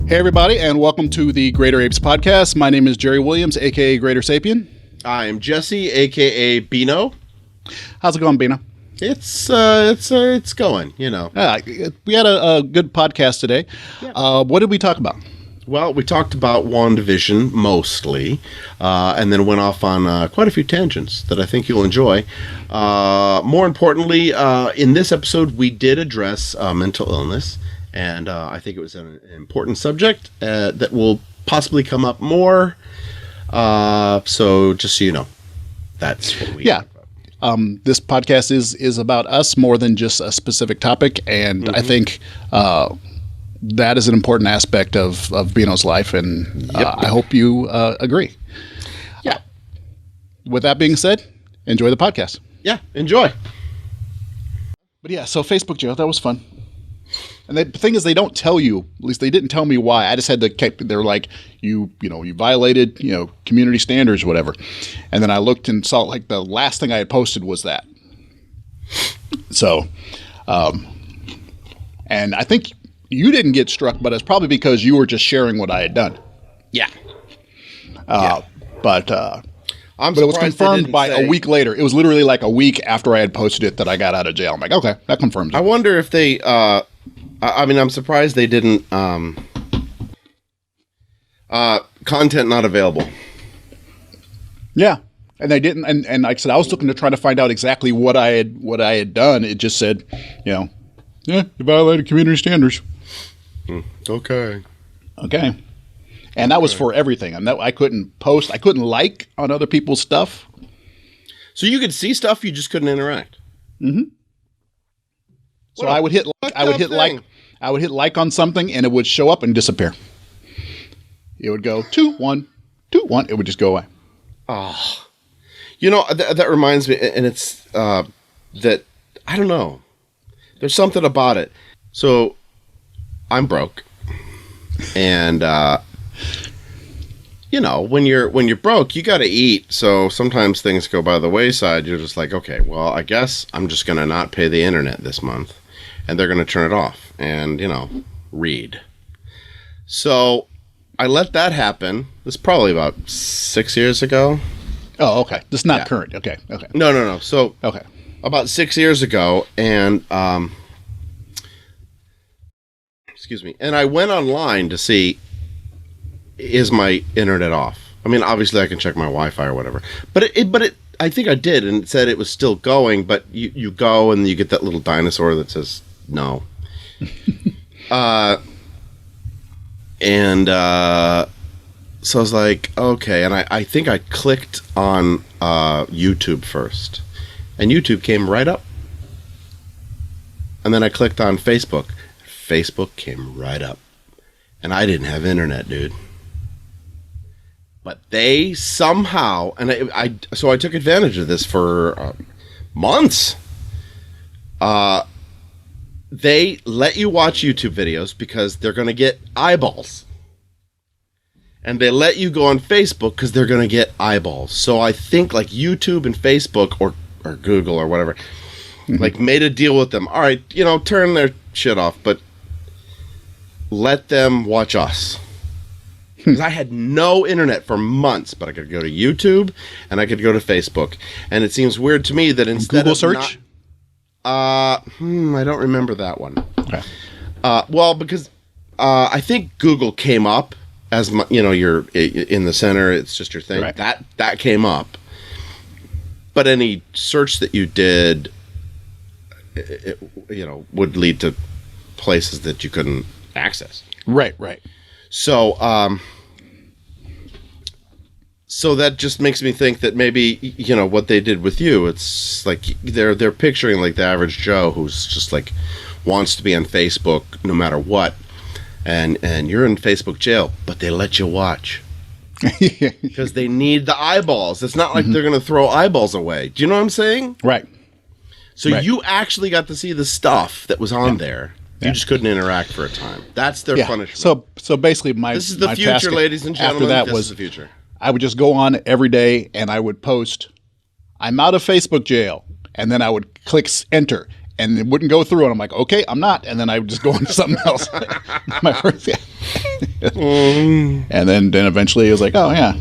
Hey, everybody, and welcome to the Greater Apes podcast. My name is Jerry Williams, a.k.a. Greater Sapien. I'm Jesse, a.k.a. Bino. How's it going, Bino? It's going, you know. We had a good podcast today. Yeah. What did we talk about? Well, we talked about WandaVision mostly, and then went off on quite a few tangents that I think you'll enjoy. More importantly, in this episode, we did address mental illness, and I think it was an important subject that will possibly come up more. So just so you know, that's what we talked about. This podcast is about us more than just a specific topic, and I think that is an important aspect of Bino's life, and I hope you agree. Yeah. With that being said, enjoy the podcast. Yeah, enjoy. But yeah, so Facebook jail, that was fun. And the thing is, they don't tell you, at least they didn't tell me why. I just had to, they're like, you violated, community standards or whatever. And then I looked and saw, like, the last thing I had posted was that. So, and I think you didn't get struck, but it's probably because you were just sharing what I had done. Yeah. But it was confirmed by a week later. It was literally like a week after I had posted it that I got out of jail. I'm like, okay, that confirms it. I wonder if they, I'm surprised they didn't, content not available. Yeah. And they didn't. And like I said, I was looking to try to find out exactly what I had done. It just said, you violated community standards. Okay. And that was for everything. And I couldn't post. I couldn't like on other people's stuff. So you could see stuff, you just couldn't interact. Mm-hmm. So I would hit like on something, and it would show up and disappear. It would go 2-1, 2-1. It would just go away. Oh, that reminds me, and it's that I don't know. There's something about it. So I'm broke, and when you're broke, you got to eat. So sometimes things go by the wayside. You're just like, okay, well, I guess I'm just gonna not pay the internet this month, and they're gonna turn it off, and read. So I let that happen. This is probably about 6 years ago. Oh, okay. This is not current. Okay. No. So okay, about 6 years ago, and excuse me, and I went online to see, is my internet off? I mean, obviously I can check my Wi-Fi or whatever, but it I think I did, and it said it was still going, but you go and you get that little dinosaur that says no. So I was like, okay, and I think I clicked on YouTube first, and YouTube came right up. And then I clicked on Facebook. Facebook came right up. And I didn't have internet, dude. But they somehow, and so I took advantage of this for months. They let you watch YouTube videos because they're going to get eyeballs. And they let you go on Facebook because they're going to get eyeballs. So I think like YouTube and Facebook or Google or whatever, like made a deal with them. All right, turn their shit off, but let them watch us. Because I had no internet for months, but I could go to YouTube and I could go to Facebook. And it seems weird to me that instead Google of search? I don't remember that one. Okay. Well, because I think Google came up as you're in the center. It's just your thing. Right. That came up. But any search that you did, it would lead to places that you couldn't access. Right. So, so that just makes me think that maybe, what they did with you, it's like they're picturing like the average Joe who's just like wants to be on Facebook no matter what. And you're in Facebook jail, but they let you watch. Because they need the eyeballs. It's not like they're going to throw eyeballs away. Do you know what I'm saying? Right. So you actually got to see the stuff that was on there. You just couldn't interact for a time. That's their punishment. So basically, this is the future, ladies and gentlemen. After that was the future. I would just go on every day and I would post, "I'm out of Facebook jail," and then I would click enter, and it wouldn't go through. And I'm like, okay, I'm not. And then I would just go on to something else. My first, yeah. And then eventually it was like, oh yeah.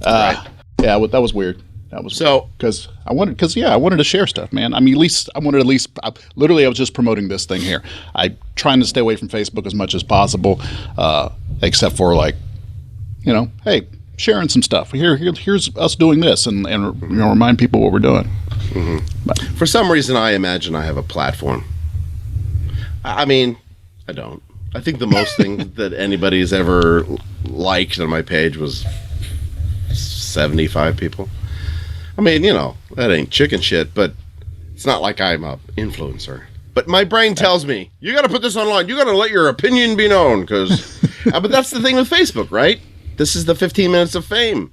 Right. Yeah, that was weird. That was So- because I wanted to share stuff, man. I mean, literally I was just promoting this thing here. I trying to stay away from Facebook as much as possible, except for like, hey, sharing some stuff. Here's us doing this, and remind people what we're doing. But, For some reason, I imagine I have a platform. I mean, I don't. I think the most thing that anybody's ever liked on my page was 75 people. I mean, that ain't chicken shit, but it's not like I'm a influencer. But my brain tells me, you got to put this online. You got to let your opinion be known, because. But that's the thing with Facebook, right? This is the 15 minutes of fame.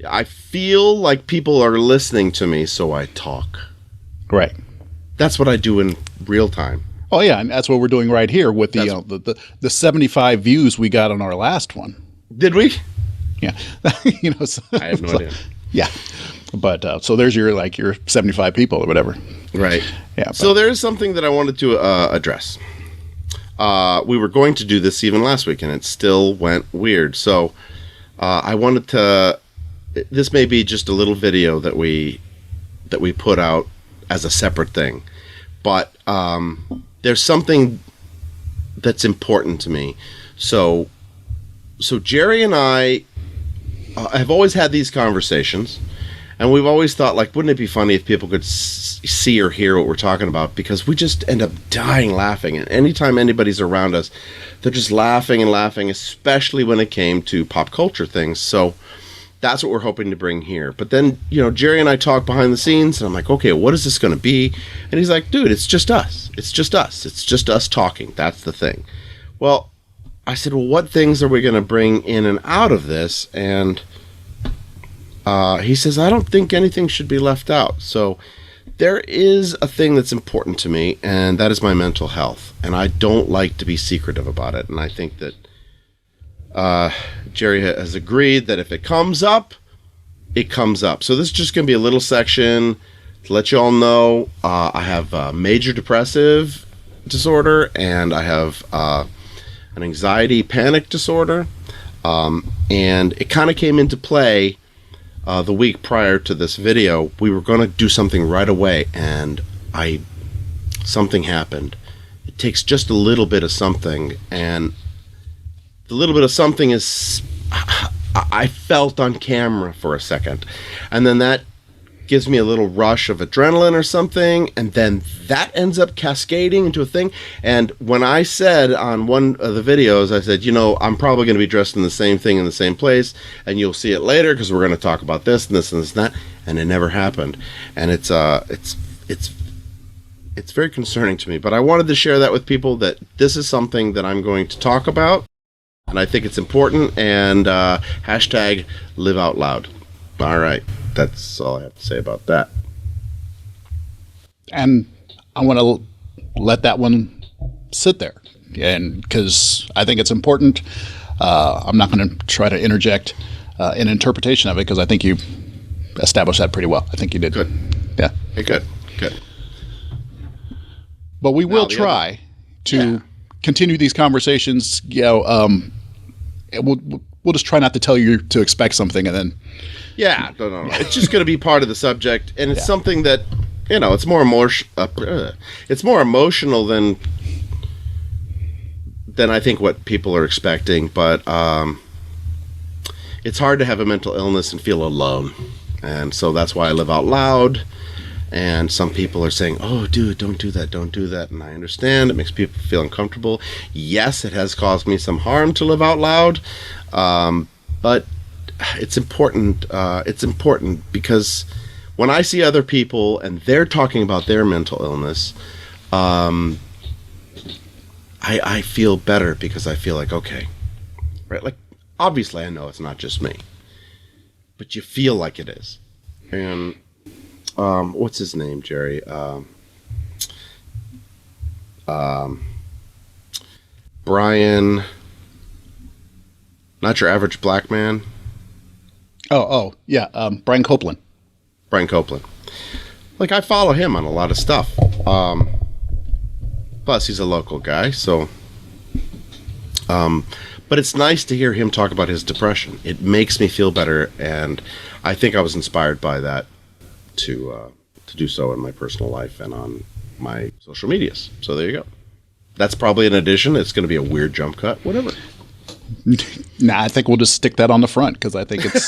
I feel like people are listening to me, so I talk. right. That's what I do in real time. Oh yeah, and that's what we're doing right here with the 75 views we got on our last one. Did we? Yeah, so, I have no idea. Yeah, but so there's your 75 people or whatever. Right. Yeah. So there is something that I wanted to address. We were going to do this even last week, and it still went weird. So I wanted to. This may be just a little video that we put out as a separate thing, but there's something that's important to me. So Jerry and I have always had these conversations, and we've always thought, wouldn't it be funny if people could see or hear what we're talking about? Because we just end up dying laughing, and anytime anybody's around us, they're just laughing and laughing, especially when it came to pop culture things. So that's what we're hoping to bring here. But then, Jerry and I talk behind the scenes, and I'm like, okay, what is this going to be? And he's like, dude, it's just us. It's just us. It's just us talking. That's the thing. Well, I said, well, what things are we going to bring in and out of this? And he says, I don't think anything should be left out. So there is a thing that's important to me, and that is my mental health. And I don't like to be secretive about it. And I think that Jerry has agreed that if it comes up, it comes up. So this is just going to be a little section to let you all know. I have major depressive disorder, and I have an anxiety panic disorder. And it kind of came into play the week prior to this video. We were going to do something right away, and something happened. It takes just a little bit of something, and the little bit of something is I felt on camera for a second, and then that gives me a little rush of adrenaline or something, and then that ends up cascading into a thing. And when I said on one of the videos, I said, I'm probably going to be dressed in the same thing in the same place, and you'll see it later because we're going to talk about this and this and this and that, and it never happened. And it's very concerning to me, but I wanted to share that with people, that this is something that I'm going to talk about. And I think it's important, and hashtag live out loud. All right. That's all I have to say about that. And I want to let that one sit there, and because I think it's important. I'm not going to try to interject an interpretation of it, because I think you established that pretty well. I think you did. Good. Yeah. Hey, good. But we will try to continue these conversations. We'll just try not to tell you to expect something, and then. Yeah, no. It's just going to be part of the subject, and it's something that it's more emotional than I think what people are expecting. But it's hard to have a mental illness and feel alone, and so that's why I live out loud. And some people are saying, "Oh, dude, don't do that," and I understand it makes people feel uncomfortable. Yes, it has caused me some harm to live out loud, but it's important. It's important because when I see other people and they're talking about their mental illness, I feel better, because I feel like, okay, right? Like, obviously I know it's not just me, but you feel like it is. And what's his name, Jerry? Brian, not your average black man. Oh, yeah. Brian Copeland. like, I follow him on a lot of stuff. Plus, he's a local guy, so. But it's nice to hear him talk about his depression. It makes me feel better, and I think I was inspired by that to do so in my personal life and on my social medias. So there you go. That's probably an addition. It's going to be a weird jump cut. Whatever. Nah, I think we'll just stick that on the front because I think it's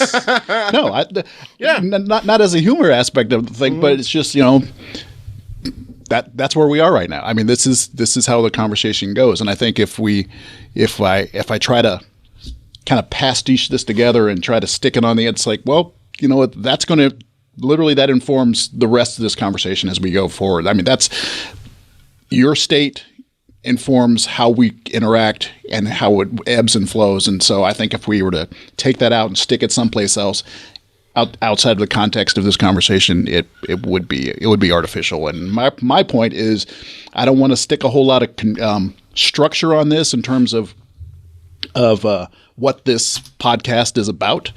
not as a humor aspect of the thing, but it's just that's where we are right now. I mean, this is how the conversation goes, and I think if I try to kind of pastiche this together and try to stick it on the end, it's like, well, you know what, that's going to literally that informs the rest of this conversation as we go forward. I mean, that's your state informs how we interact and how it ebbs and flows. And so I think if we were to take that out and stick it someplace else outside of the context of this conversation, it would be artificial. And my point is, I don't want to stick a whole lot of structure on this in terms of what this podcast is about,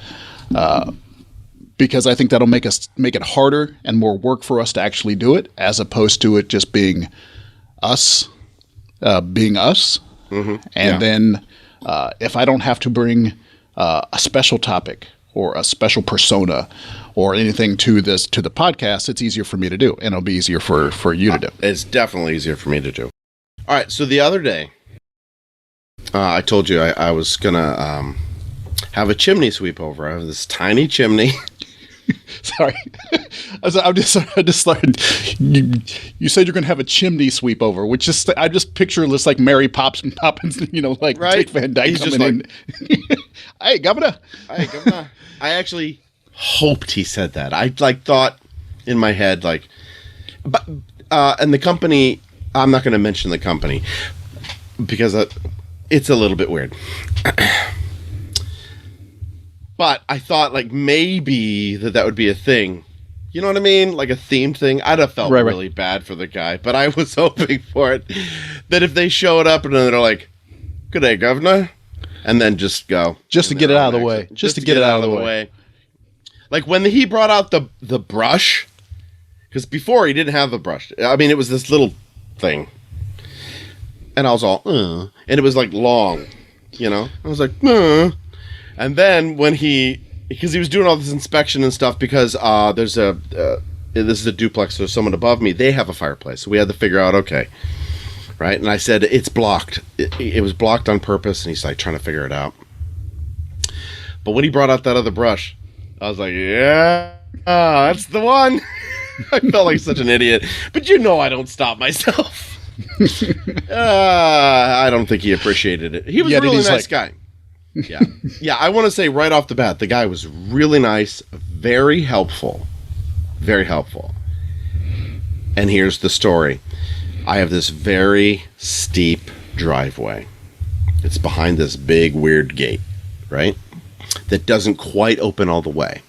because I think that'll make it harder and more work for us to actually do it, as opposed to it just being us. And then if I don't have to bring a special topic or a special persona or anything to the podcast, it's easier for me to do, and it'll be easier for you to do. It's definitely easier for me to do. All right, so the other day, I told you I was gonna have a chimney sweep over. I have this tiny chimney. Sorry, I just started. You said you're going to have a chimney sweep over, which is I just picture this like Mary Poppins, like right? Dick Van Dyke He's coming in. Hey, Governor. Hey, Governor. I actually hoped he said that. I thought in my head but and the company. I'm not going to mention the company because it's a little bit weird. But I thought maybe that would be a thing. You know what I mean? Like a themed thing. I'd have felt really bad for the guy, but I was hoping for it. That if they showed up and they're like, "Good day, Governor," and then just go. Just to get it out of the way. Just to get it out of the way. Like when he brought out the brush, because before he didn't have the brush. I mean, it was this little thing. And I was all, and it was long, I was like, And then when because he was doing all this inspection and stuff, because this is a duplex, there's someone above me, they have a fireplace. So we had to figure out, okay, right? And I said, it's blocked. It was blocked on purpose, and he's trying to figure it out. But when he brought out that other brush, I was like, yeah, that's the one. I felt like such an idiot. But I don't stop myself. I don't think he appreciated it. He was a really nice guy. Yeah. Yeah, I want to say right off the bat, the guy was really nice, very helpful. Very helpful. And here's the story. I have this very steep driveway. It's behind this big, weird gate, right? That doesn't quite open all the way.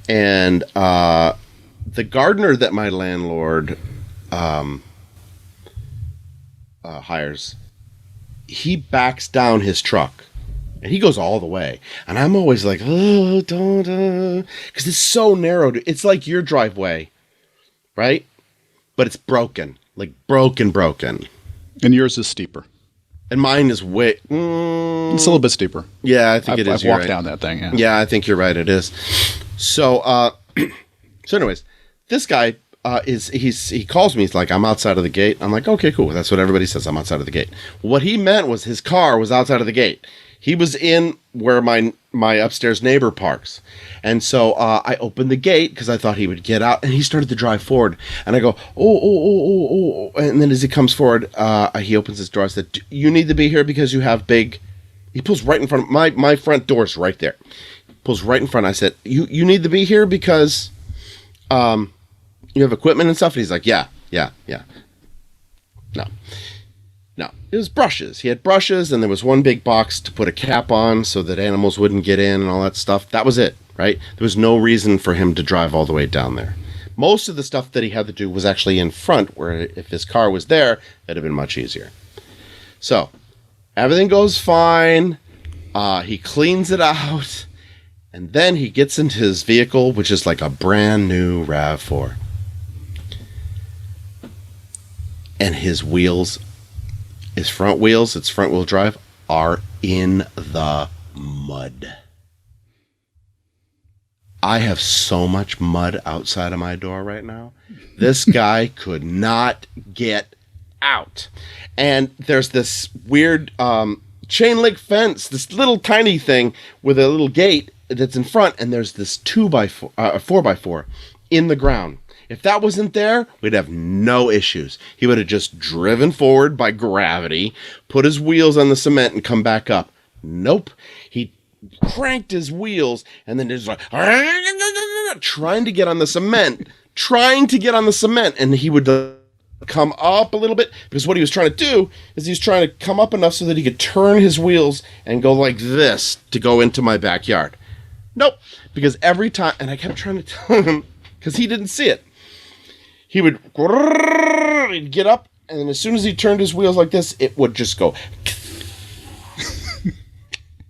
And the gardener that my landlord hires, he backs down his truck. And he goes all the way. And I'm always like, oh, don't. Because it's so narrow. It's like your driveway, right? But it's broken. Like broken. And yours is steeper. And mine is way... It's a little bit steeper. Yeah, I think it is. I've walked down that thing, yeah. Yeah, I think you're right. It is. So, anyways, this guy... he calls me. He's like, I'm outside of the gate. I'm like, okay, cool. That's what everybody says. I'm outside of the gate. What he meant was his car was outside of the gate. He was in where my upstairs neighbor parks. And so I opened the gate because I thought he would get out, and he started to drive forward. And I go, oh. And then as he comes forward, he opens his door. I said, you need to be here because you have big... He pulls right in front of my front door's right there. He pulls right in front. I said, you need to be here because you have equipment and stuff? And he's like, yeah. No, it was brushes. He had brushes, and there was one big box to put a cap on so that animals wouldn't get in and all that stuff. That was it, right? There was no reason for him to drive all the way down there. Most of the stuff that he had to do was actually in front, where if his car was there, that'd have been much easier. So, everything goes fine. He cleans it out, and then he gets into his vehicle, which is like a brand new RAV4. and his front wheels, its front wheel drive, are in the mud. I have so much mud outside of my door right now. This guy could not get out. And there's this weird chain link fence, this little tiny thing with a little gate that's in front, and there's this 4x4 in the ground. If that wasn't there, we'd have no issues. He would have just driven forward by gravity, put his wheels on the cement, and come back up. Nope. He cranked his wheels, and then just like trying to get on the cement, and he would come up a little bit, because what he was trying to do is he was trying to come up enough so that he could turn his wheels and go like this to go into my backyard. Nope. Because every time, and I kept trying to tell him, because he didn't see it, he'd get up, and then as soon as he turned his wheels like this, it would just go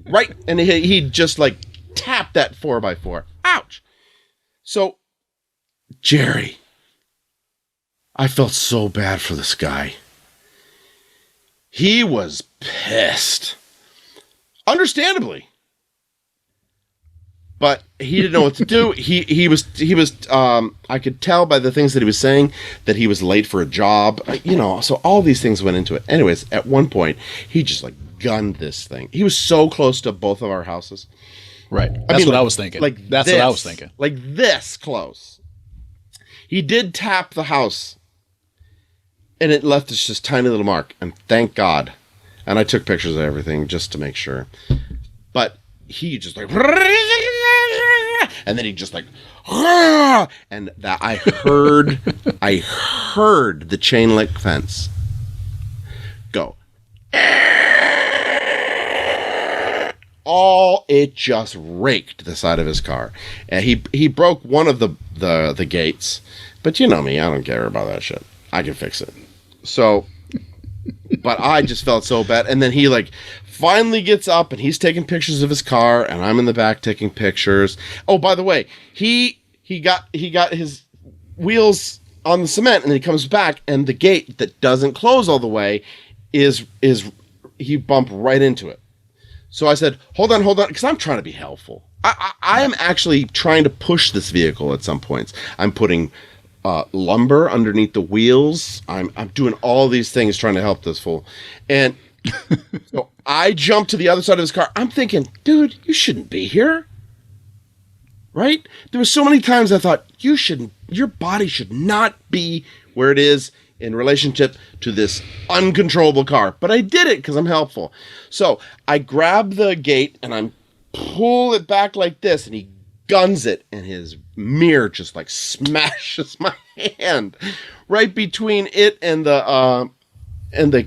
right, and he'd just like tap that 4x4. Ouch. So, Jerry, I felt so bad for this guy. He was pissed. Understandably. But he didn't know what to do. He was I could tell by the things that he was saying that he was late for a job, so all these things went into it. Anyways, at one point, he just like gunned this thing. He was so close to both of our houses. Right. That's what I was thinking. What I was thinking. Like this close. He did tap the house, and it left us just tiny little mark, and thank God. And I took pictures of everything just to make sure. But he just like, and then he just like, and that I heard the chain link fence go. It just raked the side of his car, and he broke one of the gates. But you know me, I don't care about that shit. I can fix it. So, but I just felt so bad. And then he like finally gets up and he's taking pictures of his car, and I'm in the back taking pictures. Oh, by the way, he got his wheels on the cement, and then he comes back, and the gate that doesn't close all the way is he bumped right into it. So I said, hold on, because I'm trying to be helpful. I am actually trying to push this vehicle at some points. I'm putting lumber underneath the wheels. I'm doing all these things trying to help this fool. And so I jumped to the other side of his car. I'm thinking, dude, you shouldn't be here. Right? There were so many times I thought, your body should not be where it is in relationship to this uncontrollable car. But I did it because I'm helpful. So I grab the gate and I'm pull it back like this, and he guns it, and his mirror just like smashes my hand right between it and the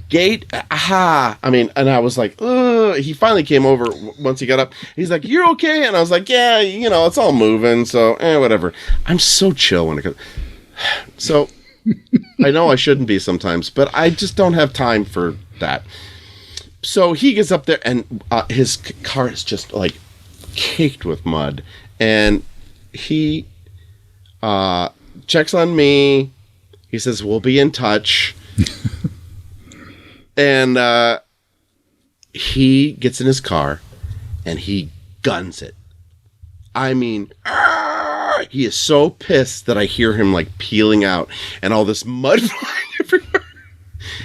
gate. Aha! I mean, and I was like, ugh. He finally came over once he got up. He's like, "You're okay?" And I was like, "Yeah, it's all moving, so whatever." I'm so chill when it comes. So I know I shouldn't be sometimes, but I just don't have time for that. So he gets up there, and his car is just like caked with mud, and he checks on me. He says, "We'll be in touch." And he gets in his car and he guns it. I mean, he is so pissed that I hear him like peeling out and all this mud flying everywhere.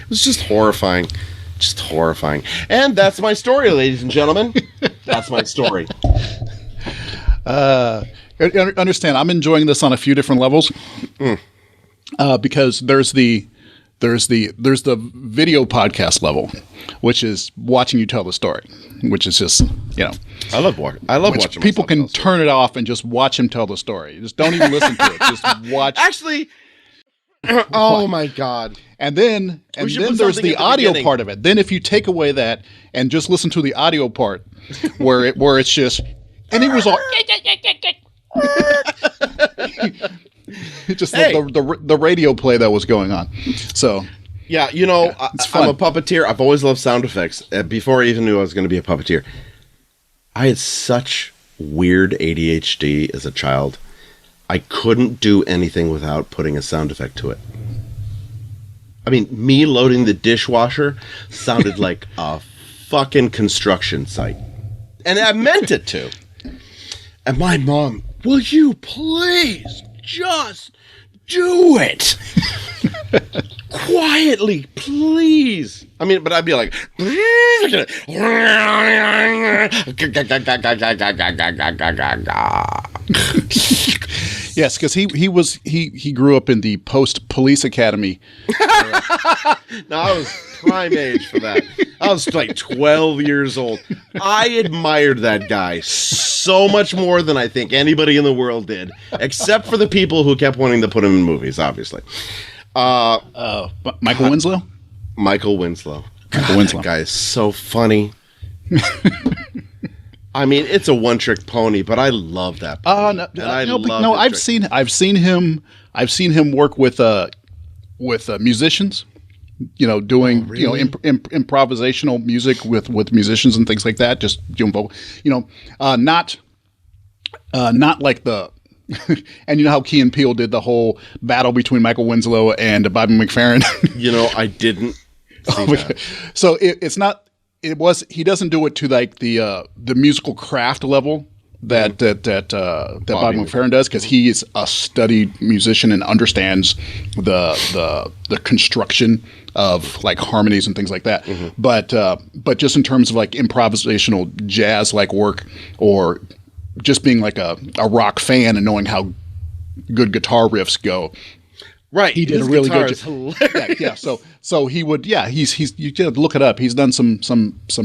It was just horrifying. Just horrifying. And that's my story, ladies and gentlemen. That's my story. Understand, I'm enjoying this on a few different levels. Because there's the video podcast level, which is watching you tell the story, which is just, I love watching people can turn it off and just watch him tell the story. Just don't even listen to it. Just watch. Actually, oh my God. And then there's the audio part of it. Then if you take away that and just listen to the audio part where it's just, and it was all just the radio play that was going on. So yeah, I'm a puppeteer. I've always loved sound effects. Before I even knew I was going to be a puppeteer, I had such weird ADHD as a child. I couldn't do anything without putting a sound effect to it. I mean, me loading the dishwasher sounded like a fucking construction site. And I meant it to. And my mom, will you please just do it? Quietly, please. I mean, but I'd be like, yes, because he grew up in the post police academy. No, I was prime age for that. I was like 12 years old. I admired that guy so much more than I think anybody in the world did, except for the people who kept wanting to put him in movies, obviously. Michael Winslow? Michael Winslow. Michael Winslow. That guy is so funny. I mean, it's a one-trick pony, but I love that. I've seen him work with musicians. You know, doing improvisational music with musicians and things like that. Just doing vocal. You know, not like the. And you know how Key and Peele did the whole battle between Michael Winslow and Bobby McFerrin. You know, I didn't see that. So it's not. It was. He doesn't do it to like the musical craft level that Bobby McFerrin does, because he is a studied musician and understands the construction of like harmonies and things like that. Mm-hmm. But just in terms of like improvisational jazz like work, or just being like a rock fan and knowing how good guitar riffs go. Right. He did a really good job. Yeah. So he would, he's you gotta look it up. He's done some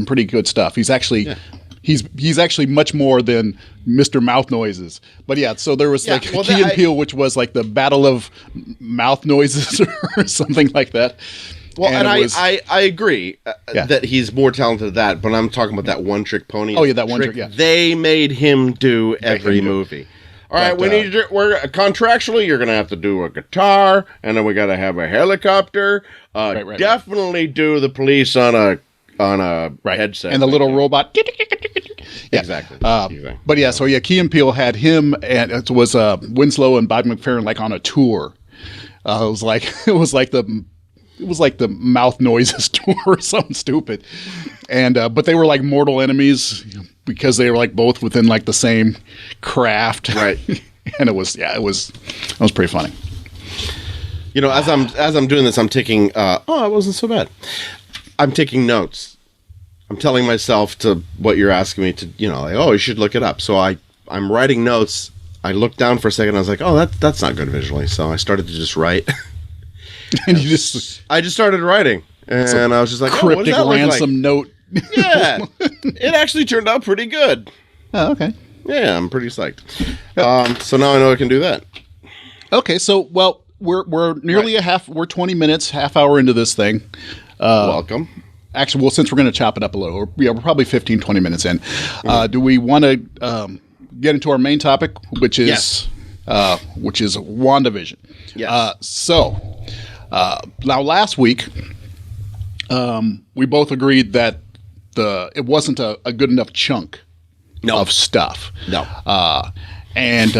pretty good stuff. He's actually he's actually much more than Mr. Mouth Noises. But yeah, so there was Key and Peele, which was like the Battle of Mouth Noises or something like that. Well, and I agree that he's more talented at that, but I'm talking about that one-trick pony. Oh, yeah, that one-trick, yeah. They made him do every movie. All right, we're contractually, you're going to have to do a guitar, and then we got to have a helicopter. Definitely do the police on a headset. And the little robot. Yeah. Exactly. But yeah, so Key and Peele had him, and it was Winslow and Bobby McFerrin like on a tour. It was like the Mouth Noises tour or something stupid. And but they were like mortal enemies because they were like both within like the same craft. Right. And it was pretty funny. You know, as I'm doing this, I'm taking it wasn't so bad. I'm taking notes. I'm telling myself to what you're asking me to, you know, like, you should look it up. So I'm writing notes. I looked down for a second. I was like, that's not good visually. So I started to just write. And I just started writing, and I was just like, cryptic ransom note. Yeah, it actually turned out pretty good. Oh, okay. Yeah, I'm pretty psyched. So now I know I can do that. Okay, so we're nearly we're 20 minutes, half hour into this thing. Welcome. Actually, since we're going to chop it up a little, we're probably 15, 20 minutes in. Do we want to get into our main topic, which is WandaVision? Yes. Now last week, we both agreed that it wasn't a good enough chunk of stuff. No. And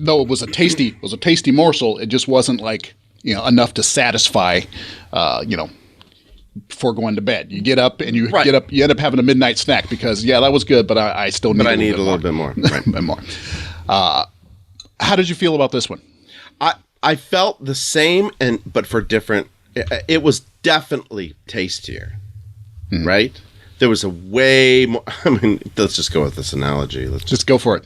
though it was a tasty morsel, it just wasn't like, you know, enough to satisfy, before going to bed. You get up and you end up having a midnight snack because that was good, but I still need. But I need a little bit more. Right. A bit more. How did you feel about this one? I felt the same, but for different. It was definitely tastier, right? There was a way more. I mean, let's just go with this analogy. Let's just go for it.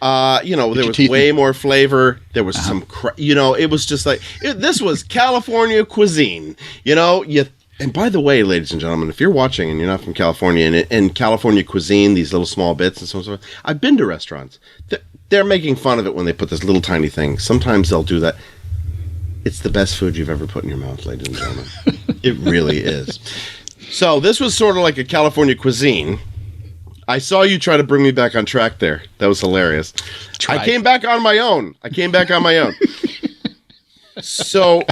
There was way more flavor. There was some, it was just like this was California cuisine. And by the way, ladies and gentlemen, if you're watching and you're not from California, and California cuisine, these little small bits and so on and so forth, I've been to restaurants. They're making fun of it when they put this little tiny thing. Sometimes they'll do that. It's the best food you've ever put in your mouth, ladies and gentlemen. It really is. So this was sort of like a California cuisine. I saw you try to bring me back on track there. That was hilarious. I came back on my own. So,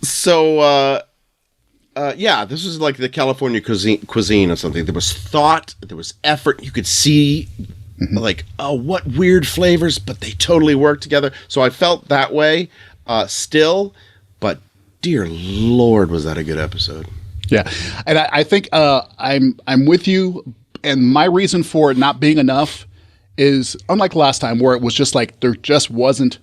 this was like the California cuisine or something. There was thought, there was effort. You could see, what weird flavors, but they totally work together. So I felt that way still, but dear Lord, was that a good episode? Yeah, and I think I'm with you. And my reason for it not being enough is unlike last time, where it was just like there just wasn't.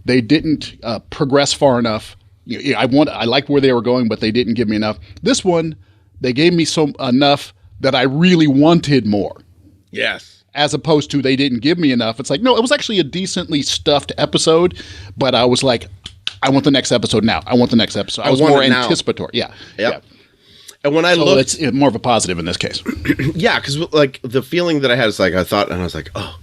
They didn't progress far enough. I liked where they were going, but they didn't give me enough. This one, they gave me enough that I really wanted more. Yes. As opposed to they didn't give me enough. It's like, no, it was actually a decently stuffed episode, but I was like, I want the next episode now. I want the next episode. I was more anticipatory. Yeah. Yep. Yeah. And when I looked, it's more of a positive in this case. Yeah, because like the feeling that I had is like I thought, and I was like, oh,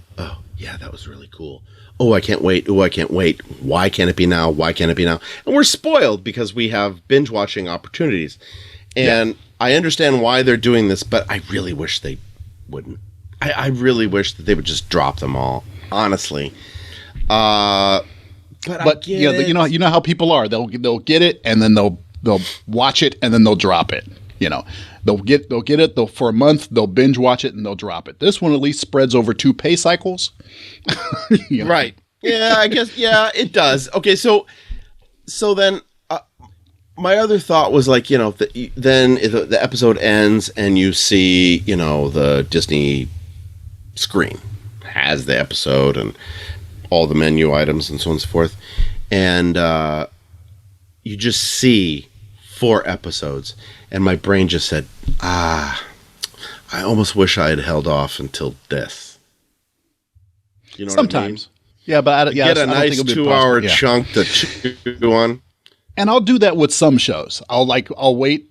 yeah, that was really cool. Oh, I can't wait. Oh, I can't wait. Why can't it be now? Why can't it be now? And we're spoiled because we have binge watching opportunities, and I understand why they're doing this, but I really wish they wouldn't. I really wish that they would just drop them all. Honestly, but you know how people are. They'll get it, and then they'll watch it, and then they'll drop it. They'll get it for a month. They'll binge watch it, and they'll drop it. This one at least spreads over 2 pay cycles. Right? Yeah, I guess. Yeah, it does. Okay, so then my other thought was like, then the episode ends, and you see, the Disney screen has the episode and all the menu items and so on and so forth, and you just see 4 episodes, and my brain just said, I almost wish I had held off until this. You know Sometimes. what I mean? Yeah, but get a nice 2-hour chunk to chew on. And I'll do that with some shows. I'll wait,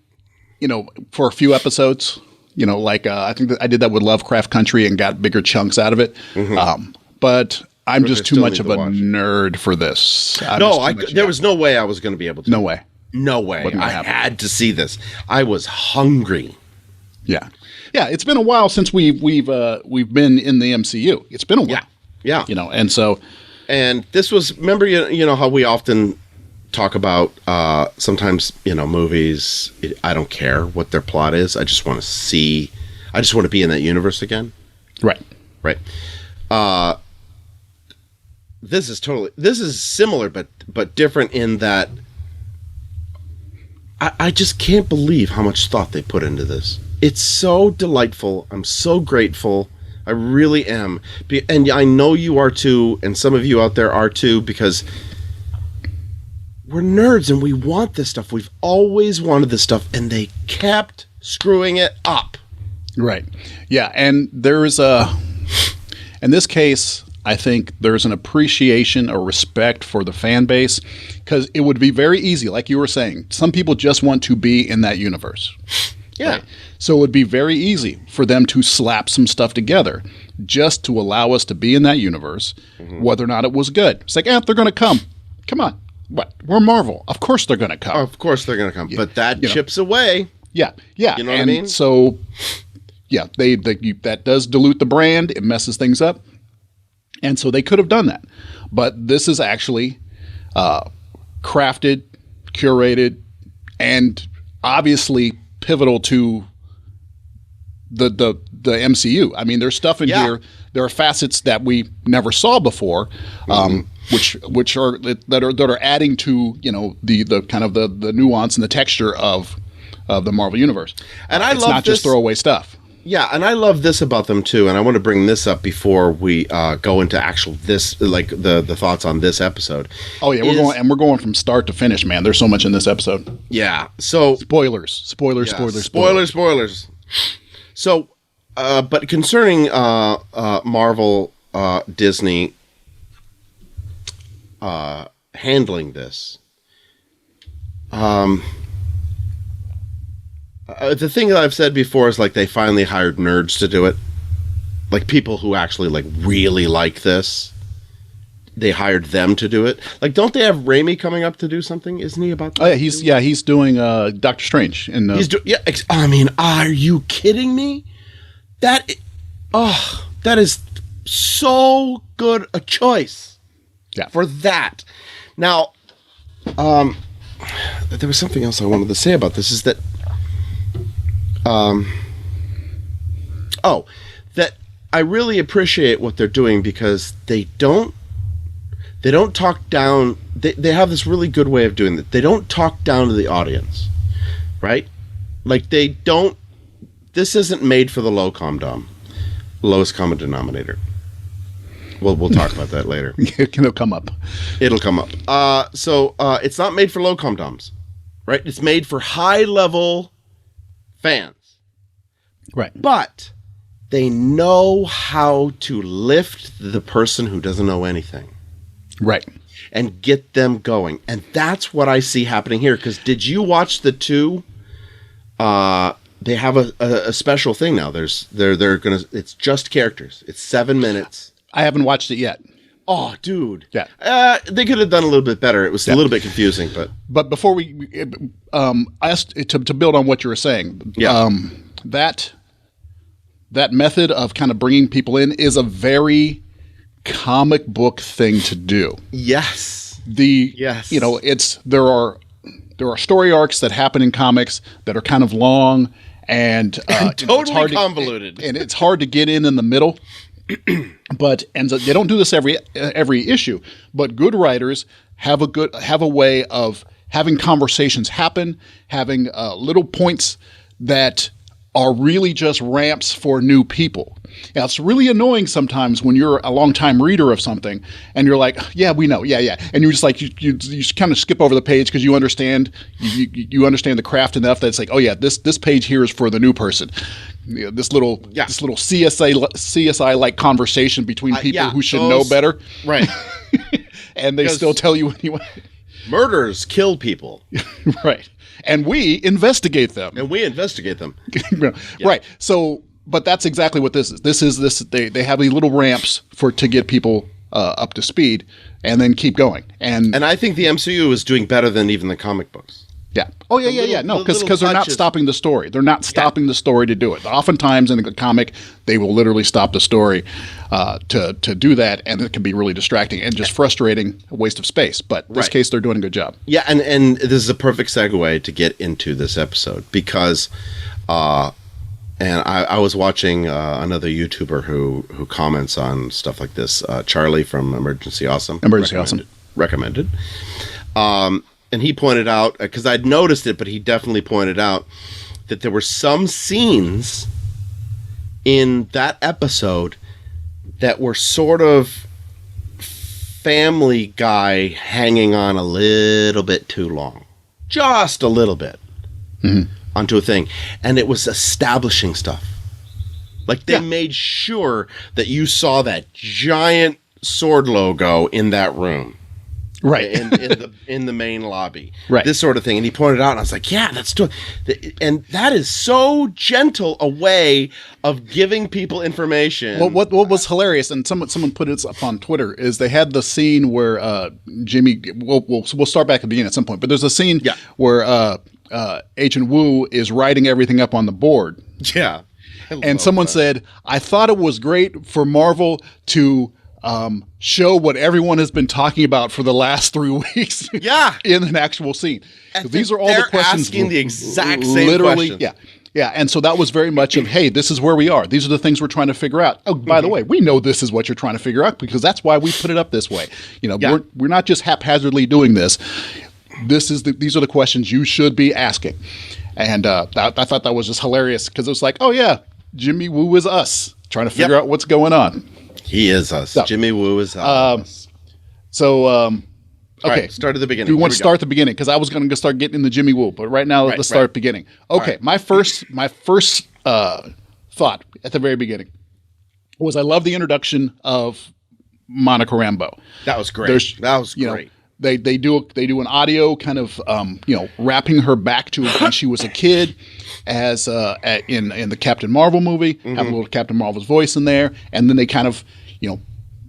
for a few episodes. I think that I did that with Lovecraft Country and got bigger chunks out of it. Mm-hmm. But I'm just too much of a nerd for this. There was no way I was going to be able to. No way. I had to see this. I was hungry. Yeah. Yeah, it's been a while since we've been in the MCU. It's been a while. Yeah. And this was, remember, how we often talk about sometimes, movies, I don't care what their plot is. I just want to be in that universe again. Right. This is similar, but different in that I just can't believe how much thought they put into this. It's so delightful. I'm so grateful. I really am. And I know you are too, and some of you out there are too, because we're nerds and we want this stuff. We've always wanted this stuff, and they kept screwing it up. Right. Yeah, and there's in this case, I think there's an appreciation or respect for the fan base, because it would be very easy, like you were saying. Some people just want to be in that universe. Yeah. Right? So it would be very easy for them to slap some stuff together just to allow us to be in that universe, whether or not it was good. It's like, they're going to come. Come on. What? We're Marvel. Of course they're going to come. Of course they're going to come. Yeah. But that chips away. Yeah. You know what I mean? So, yeah, that does dilute the brand. It messes things up. And so they could have done that. But this is actually crafted, curated, and obviously pivotal to the MCU. I mean, there's stuff in here. There are facets that we never saw before, which are adding to the kind of the nuance and the texture of the Marvel universe. And it's not just throwaway stuff. Yeah, and I love this about them too, and I want to bring this up before we go into the thoughts on this episode. Oh yeah, we're going from start to finish, man. There's so much in this episode. Yeah, so spoilers. So, but concerning Marvel, Disney handling this, the thing that I've said before is like they finally hired nerds to do it, like people who actually like really like this. They hired them to do it. Like, don't they have Raimi coming up to do something? Isn't he about? Oh yeah, he's doing Doctor Strange. And I mean, are you kidding me? That is so good a choice. Yeah. For that. Now, there was something else I wanted to say about this. Is that that I really appreciate what they're doing, because they they don't talk down. They have this really good way of doing that. They don't talk down to the audience, right? Like they don't. This isn't made for the lowest common denominator. We'll talk about that later. It'll come up. It'll come up. So it's not made for low comm doms, right? It's made for high level fans, right? But they know how to lift the person who doesn't know anything. Right. And get them going. And that's what I see happening here. Because did you watch the two? They have a special thing now. They're gonna. It's just characters. It's 7 minutes. I haven't watched it yet. Oh, dude. Yeah. They could have done a little bit better. It was a little bit confusing, but before we, I asked to build on what you were saying. Yeah. That method of kind of bringing people in is a very comic book thing to do. Yes. You know, there are story arcs that happen in comics that are kind of long and totally convoluted, and it's hard to get in the middle. But so they don't do this every issue. But good writers have a way of having conversations happen, having little points that are really just ramps for new people. Now, it's really annoying sometimes when you're a longtime reader of something and you're like, yeah, we know, yeah. And you're just like, you kind of skip over the page because you understand the craft enough that it's like, oh yeah, this page here is for the new person. You know, this little CSI like conversation between people who should know better. Right. And they still tell you anyway. Murders kill people. Right. And we investigate them. Right. So, but that's exactly what this is. They have these little ramps to get people up to speed and then keep going. And I think the MCU is doing better than even the comic books. Yeah. Oh, yeah. No, because they're not stopping the story. They're not stopping the story to do it. Oftentimes in a comic, they will literally stop the story to do that, and it can be really distracting and just frustrating, a waste of space. But in this case, they're doing a good job. Yeah, and this is a perfect segue to get into this episode because, and I was watching another YouTuber who comments on stuff like this, Charlie from Emergency Awesome. Recommended. And he pointed out, because I'd noticed it, but he definitely pointed out that there were some scenes in that episode that were sort of Family Guy hanging on a little bit too long. Just a little bit. Mm-hmm. Onto a thing. And it was establishing stuff. Like they made sure that you saw that giant sword logo in that room. Right. in the main lobby. Right. This sort of thing. And he pointed out, and I was like, yeah, that's true. And that is so gentle a way of giving people information. Well, what was hilarious, and someone put it up on Twitter, is they had the scene where Jimmy, we'll start back at the beginning at some point, but there's a scene where Agent Wu is writing everything up on the board. Yeah. And someone said, I thought it was great for Marvel to show what everyone has been talking about for the last 3 weeks. In an actual scene. These are all the questions. Asking the exact same questions. Yeah. And so that was very much of, hey, this is where we are. These are the things we're trying to figure out. Oh, by the way, we know this is what you're trying to figure out because that's why we put it up this way. You know, we're not just haphazardly doing this. These are the questions you should be asking. And I thought that was just hilarious because it was like, oh yeah, Jimmy Woo is us trying to figure out what's going on. He is us. So, Jimmy Woo is us. Okay. Right, start at the beginning. Do we want to start at the beginning? Because I was going to start getting into Jimmy Woo, but right now let's start at the beginning. Okay, my first thought at the very beginning was I love the introduction of Monica Rambeau. That was great. That was great. They do an audio kind of wrapping her back to when she was a kid, as in the Captain Marvel movie. Mm-hmm. Have a little Captain Marvel's voice in there, and then they kind of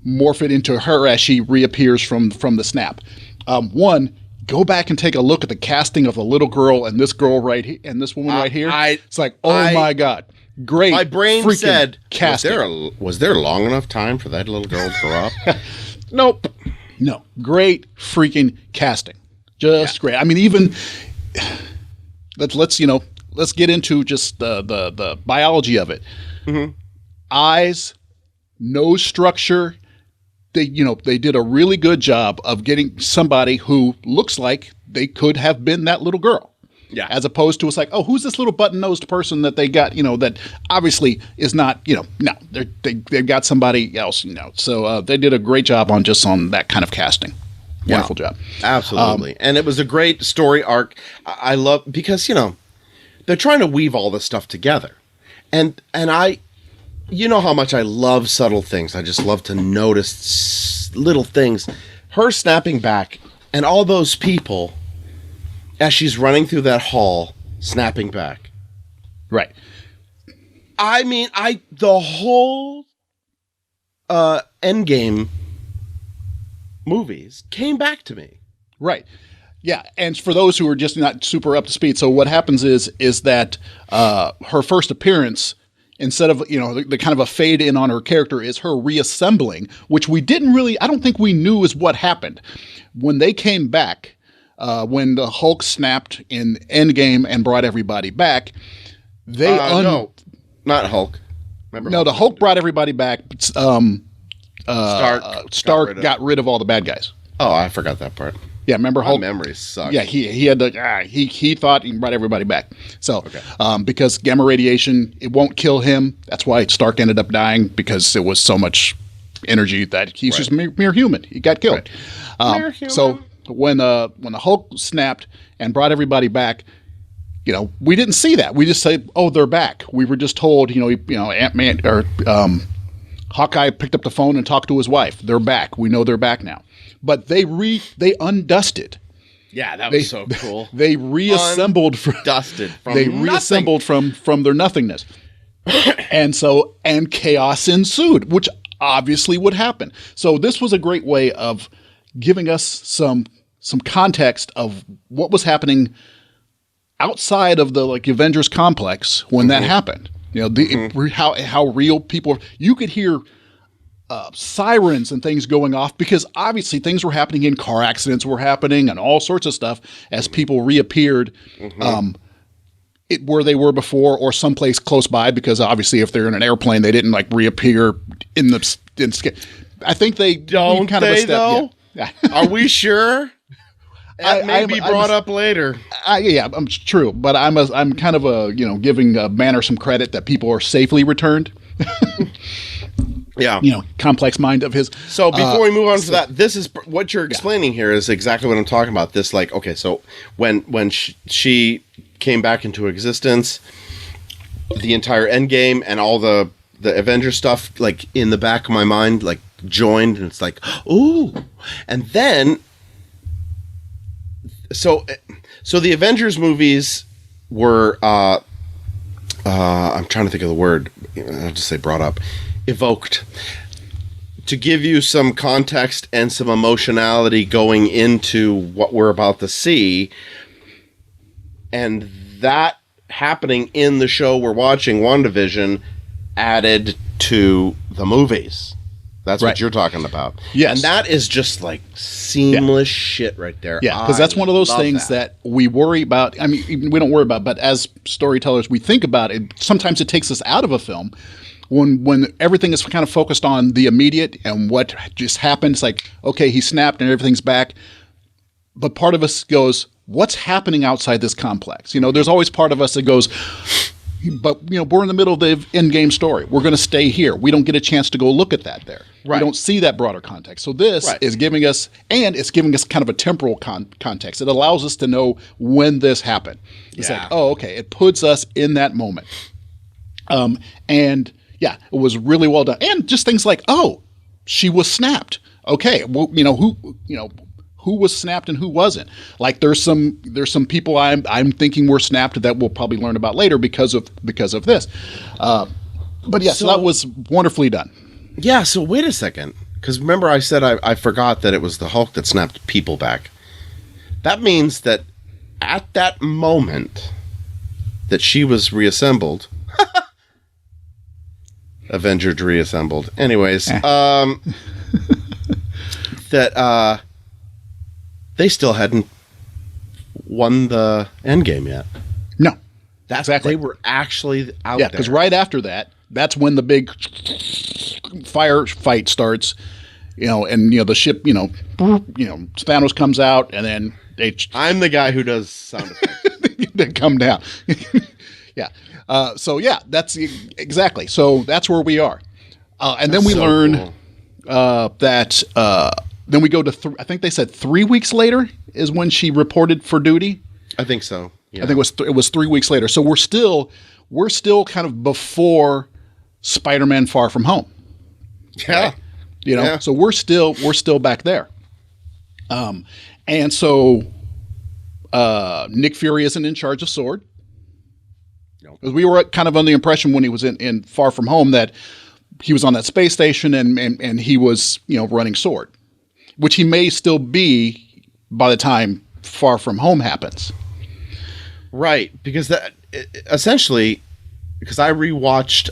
morph it into her as she reappears from the snap. One, go back and take a look at the casting of the little girl and this girl and this woman right here. It's like, my God, great! My brain said, casting. Was there long enough time for that little girl to grow up? Nope. No, great freaking casting, just great. I mean, even let's get into just the biology of it. Mm-hmm. Eyes, nose structure, they did a really good job of getting somebody who looks like they could have been that little girl. Yeah. As opposed to, it's like, oh, who's this little button-nosed person that they got, that obviously is not, no, they've got somebody else, So they did a great job on that kind of casting. Wonderful job. Absolutely. And it was a great story arc. I love, because, they're trying to weave all this stuff together. And I, how much I love subtle things. I just love to notice little things. Her snapping back and all those people as she's running through that hall, snapping back. Right. I mean, the whole Endgame movies came back to me. Right. Yeah, and for those who are just not super up to speed, so what happens is that her first appearance, instead of, the kind of a fade in on her character, is her reassembling, which I don't think we knew is what happened. When they came back, when the Hulk snapped in Endgame and brought everybody back, no, not Hulk. Remember no, Hulk? the Hulk brought everybody back. Stark got rid of all the bad guys. Oh, I forgot that part. Yeah, remember My Hulk? memory sucks. Yeah, he had to. He thought he brought everybody back. So, because gamma radiation, it won't kill him. That's why Stark ended up dying, because it was so much energy that he's just mere human. He got killed. Right. So when the Hulk snapped and brought everybody back, we didn't see that. We just said, "Oh, they're back." We were just told, Ant-Man or Hawkeye picked up the phone and talked to his wife. They're back. We know they're back now. But they undusted. Yeah, that was so cool. They reassembled from their nothingness. and chaos ensued, which obviously would happen. So this was a great way of giving us some context of what was happening outside of the Avengers complex when that happened. How real people. You could hear sirens and things going off, because obviously things were happening, in car accidents were happening and all sorts of stuff as people reappeared where they were before, or someplace close by, because obviously if they're in an airplane, they didn't reappear in I think they don't kind they of a step, though? Yeah. Are we sure? That may be brought up later. Yeah, true, but I'm kind of giving Banner some credit that people are safely returned. Yeah. Complex mind of his. So before we move on to that, this is what you're explaining here is exactly what I'm talking about. This, okay, so when she came back into existence, the entire Endgame and all the Avengers stuff, in the back of my mind, joined, and it's ooh. And then, so the Avengers movies were, I'm trying to think of the word, I'll just say brought up, evoked, to give you some context and some emotionality going into what we're about to see. And that happening in the show we're watching, WandaVision, added to the movies. That's what you're talking about. Yes. And that is just seamless shit right there. Yeah, because that's one of those things that we worry about. I mean, we don't worry about, but as storytellers, we think about it. Sometimes it takes us out of a film when everything is kind of focused on the immediate and what just happened. It's okay, he snapped and everything's back. But part of us goes, what's happening outside this complex? There's always part of us that goes, but we're in the middle of the Endgame story. We're going to stay here. We don't get a chance to go look at that there. Right. We don't see that broader context. So this is giving us, and it's giving us kind of a temporal context. It allows us to know when this happened. It's okay, it puts us in that moment. And yeah, it was really well done. And just things she was snapped. Okay, well, who was snapped and who wasn't. There's some people I'm thinking were snapped that we'll probably learn about later because of this. But yeah, so that was wonderfully done. Yeah. So wait a second, because remember I said I forgot that it was the Hulk that snapped people back. That means that at that moment that she was reassembled. Avengers reassembled. Anyways, that they still hadn't won the Endgame yet. No, that's exactly. They were actually out. Yeah, because right after that, that's when the big firefight starts, and the ship, Thanos comes out, and then I'm the guy who does sound effects. they come down. Yeah. So yeah, that's exactly. So that's where we are, and then we learn that. Then we go to I think they said 3 weeks later is when she reported for duty. I think so. Yeah. I think it was 3 weeks later. So we're still kind of before Spider-Man: Far From Home. Yeah. Right? So we're still back there. And so Nick Fury isn't in charge of S.W.O.R.D. Because we were kind of under the impression when he was in Far From Home that he was on that space station and he was, running S.W.O.R.D., which he may still be by the time Far From Home happens. Right, because essentially, because I rewatched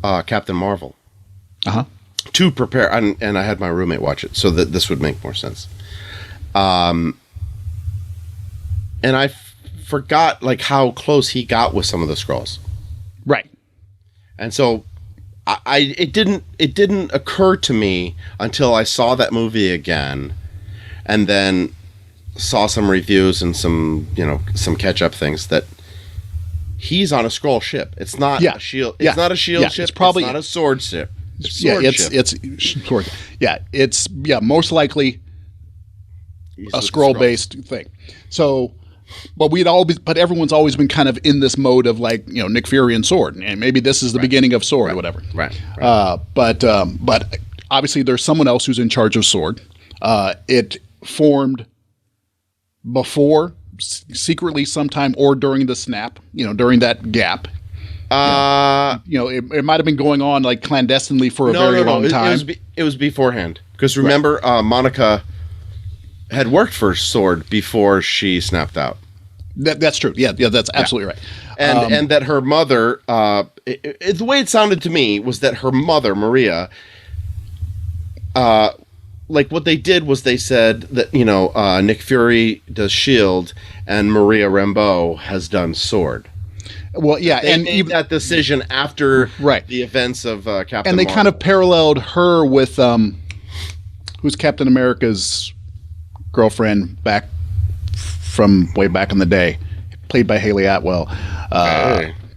Captain Marvel to prepare, and I had my roommate watch it, so that this would make more sense. And I forgot like how close he got with some of the Skrulls. Right, and so it didn't occur to me until I saw that movie again, and then saw some reviews and some catch up things that he's on a Skrull ship. It's not a shield. It's not a shield ship. It's probably not a sword ship. It's sword. Yeah, it's most likely a Skrull based thing. So, but everyone's always been kind of in this mode of like Nick Fury and S.W.O.R.D. and maybe this is the beginning of S.W.O.R.D. or whatever. Right. But obviously there's someone else who's in charge of S.W.O.R.D. It formed before, secretly sometime, or during the snap, during that gap. It might have been going on like clandestinely for a very long time. It was beforehand. Because remember, Monica had worked for S.W.O.R.D. before she snapped out. That's true. Yeah, that's absolutely right. And that her mother, the way it sounded to me was that her mother, Maria, like what they did was they said that Nick Fury does S.H.I.E.L.D. and Maria Rambeau has done S.W.O.R.D. Well, yeah, they made that decision after the events of Captain and they Marvel. kind of paralleled her with who's Captain America's girlfriend back from way back in the day, played by Haley Atwell.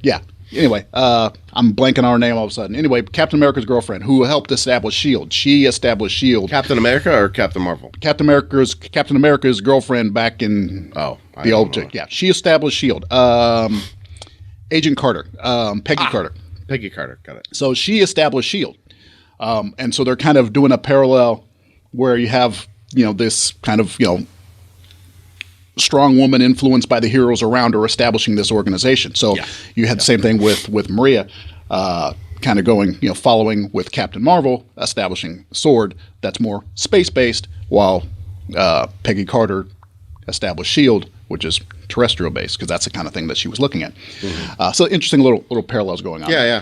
Yeah. Anyway, I'm blanking on her name all of a sudden. Anyway, Captain America's girlfriend, who helped establish S.H.I.E.L.D. She established S.H.I.E.L.D. Captain America or Captain Marvel? Captain America's girlfriend back in the old. Yeah, she established S.H.I.E.L.D. Agent Carter, Peggy Carter. Peggy Carter, got it. So she established S.H.I.E.L.D. And so they're kind of doing a parallel where you have this kind of strong woman influenced by the heroes around her establishing this organization. So you had the same thing with Maria, kind of going, following with Captain Marvel, establishing S.W.O.R.D. That's more space-based, while Peggy Carter established S.H.I.E.L.D., which is terrestrial based, because that's the kind of thing that she was looking at. Mm-hmm. So interesting little parallels going on. Yeah.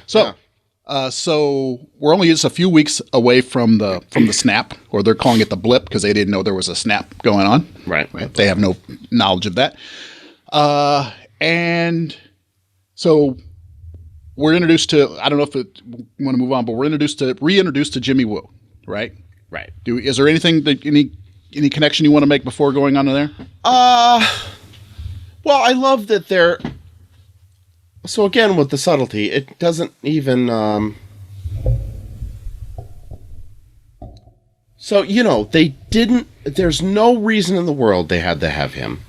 So we're only just a few weeks away from the snap, or they're calling it the blip because they didn't know there was a snap going on. Right. They have no knowledge of that. And so we're introduced to, I don't know if we want to move on, but we're reintroduced to Jimmy Woo, right? Right. Is there anything that any connection you want to make before going on to there? Well, I love that they're. So again, with the subtlety, it doesn't even. So they didn't. There's no reason in the world they had to have him.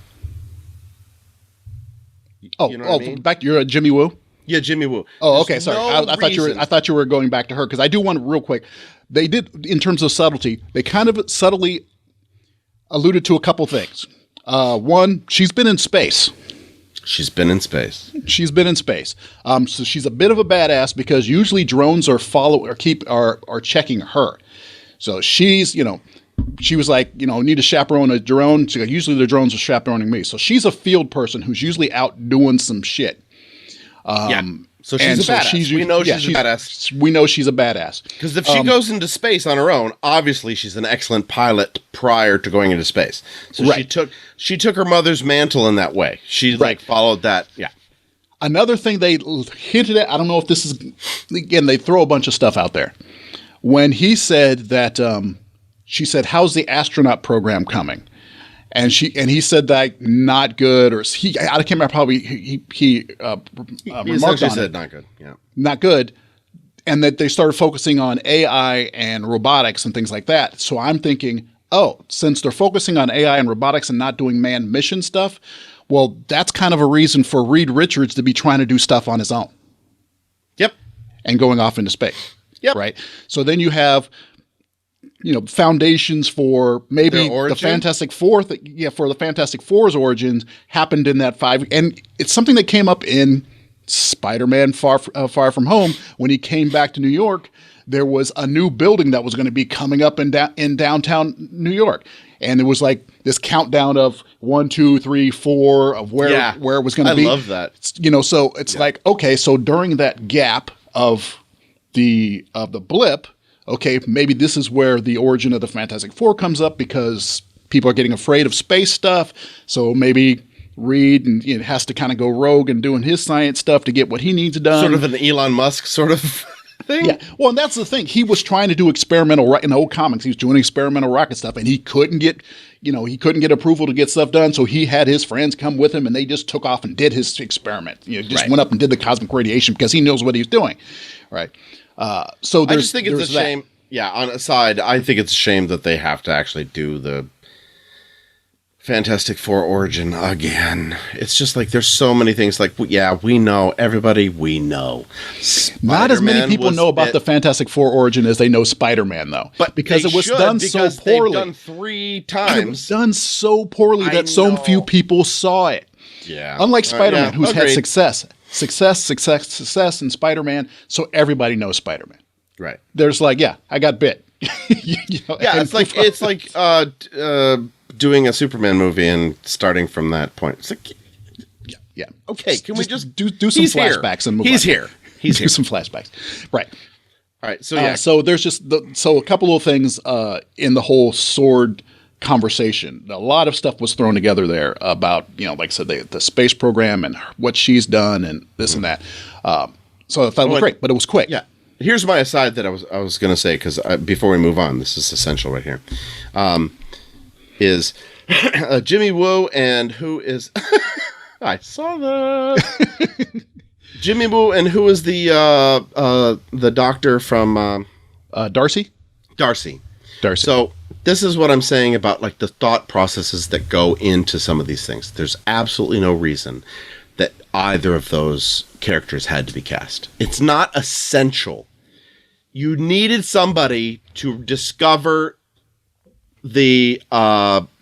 I mean? Back you're Jimmy Woo. Yeah, Jimmy Woo. Oh, okay. Sorry, I thought you were going back to her because I do want to real quick. They did, in terms of subtlety, they kind of subtly alluded to a couple things. One, she's been in space. She's been in space. So she's a bit of a badass because usually drones are checking her. So she's, she was like, need to chaperone a drone. So usually the drones are chaperoning me. So she's a field person who's usually out doing some shit. So she's a badass. We know she's a badass. We know she's a badass. Because if she goes into space on her own, obviously she's an excellent pilot prior to going into space. So she took her mother's mantle in that way. She followed that. Yeah. Another thing they hinted at, I don't know if this is, again, they throw a bunch of stuff out there, when he said that she said, "How's the astronaut program coming?" And he said that not good, or I can't remember. Probably he remarked on said it, not good. Yeah, not good, and that they started focusing on AI and robotics and things like that. So I'm thinking, oh, since they're focusing on AI and robotics and not doing manned mission stuff, well, that's kind of a reason for Reed Richards to be trying to do stuff on his own. Yep, and going off into space. Yep. Right. So then you have, foundations for maybe the Fantastic Four. For the Fantastic Four's origins happened in that 5, and it's something that came up in Spider-Man Far From Home when he came back to New York. There was a new building that was going to be coming up in downtown New York, and it was like this countdown of 1, 2, 3, 4 of where it was going to be. I love that. So it's like, okay, so during that gap of the blip. Okay, maybe this is where the origin of the Fantastic Four comes up because people are getting afraid of space stuff. So maybe Reed has to kind of go rogue and doing his science stuff to get what he needs done. Sort of an Elon Musk sort of thing. Yeah. Well, and that's the thing. He was trying to do experimental in the old comics. He was doing experimental rocket stuff, and he couldn't get approval to get stuff done. So he had his friends come with him, and they just took off and did his experiment. Went up and did the cosmic radiation because he knows what he's doing. Right. So I just think it's a shame. Yeah, on a side, I think it's a shame that they have to actually do the Fantastic Four origin again. It's just like there's so many things. Like, we know, everybody, we know. Not as many people know about the Fantastic Four origin as they know Spider-Man, though. But because it was done so poorly. Done 3 times. It was done so poorly that so few people saw it. Yeah. Unlike Spider-Man, who's had success, and Spider-Man, so everybody knows Spider-Man. Right. There's like, I got bit. It's like doing a Superman movie and starting from that point. It's like, yeah. Okay, can we just do some flashbacks and move on? He's here. Do some flashbacks. Right. All right. So so there's just a couple of things in the whole sword conversation. A lot of stuff was thrown together there about, like I said, the space program and what she's done and this and that. So I thought it was great, but it was quick. Yeah. Here's my aside that I was going to say, because before we move on, this is essential right here, is Jimmy Woo and who is... I saw that. Jimmy Woo and who is the doctor from... Darcy. So this is what I'm saying about like the thought processes that go into some of these things. There's absolutely no reason that either of those characters had to be cast. It's not essential. You needed somebody to discover the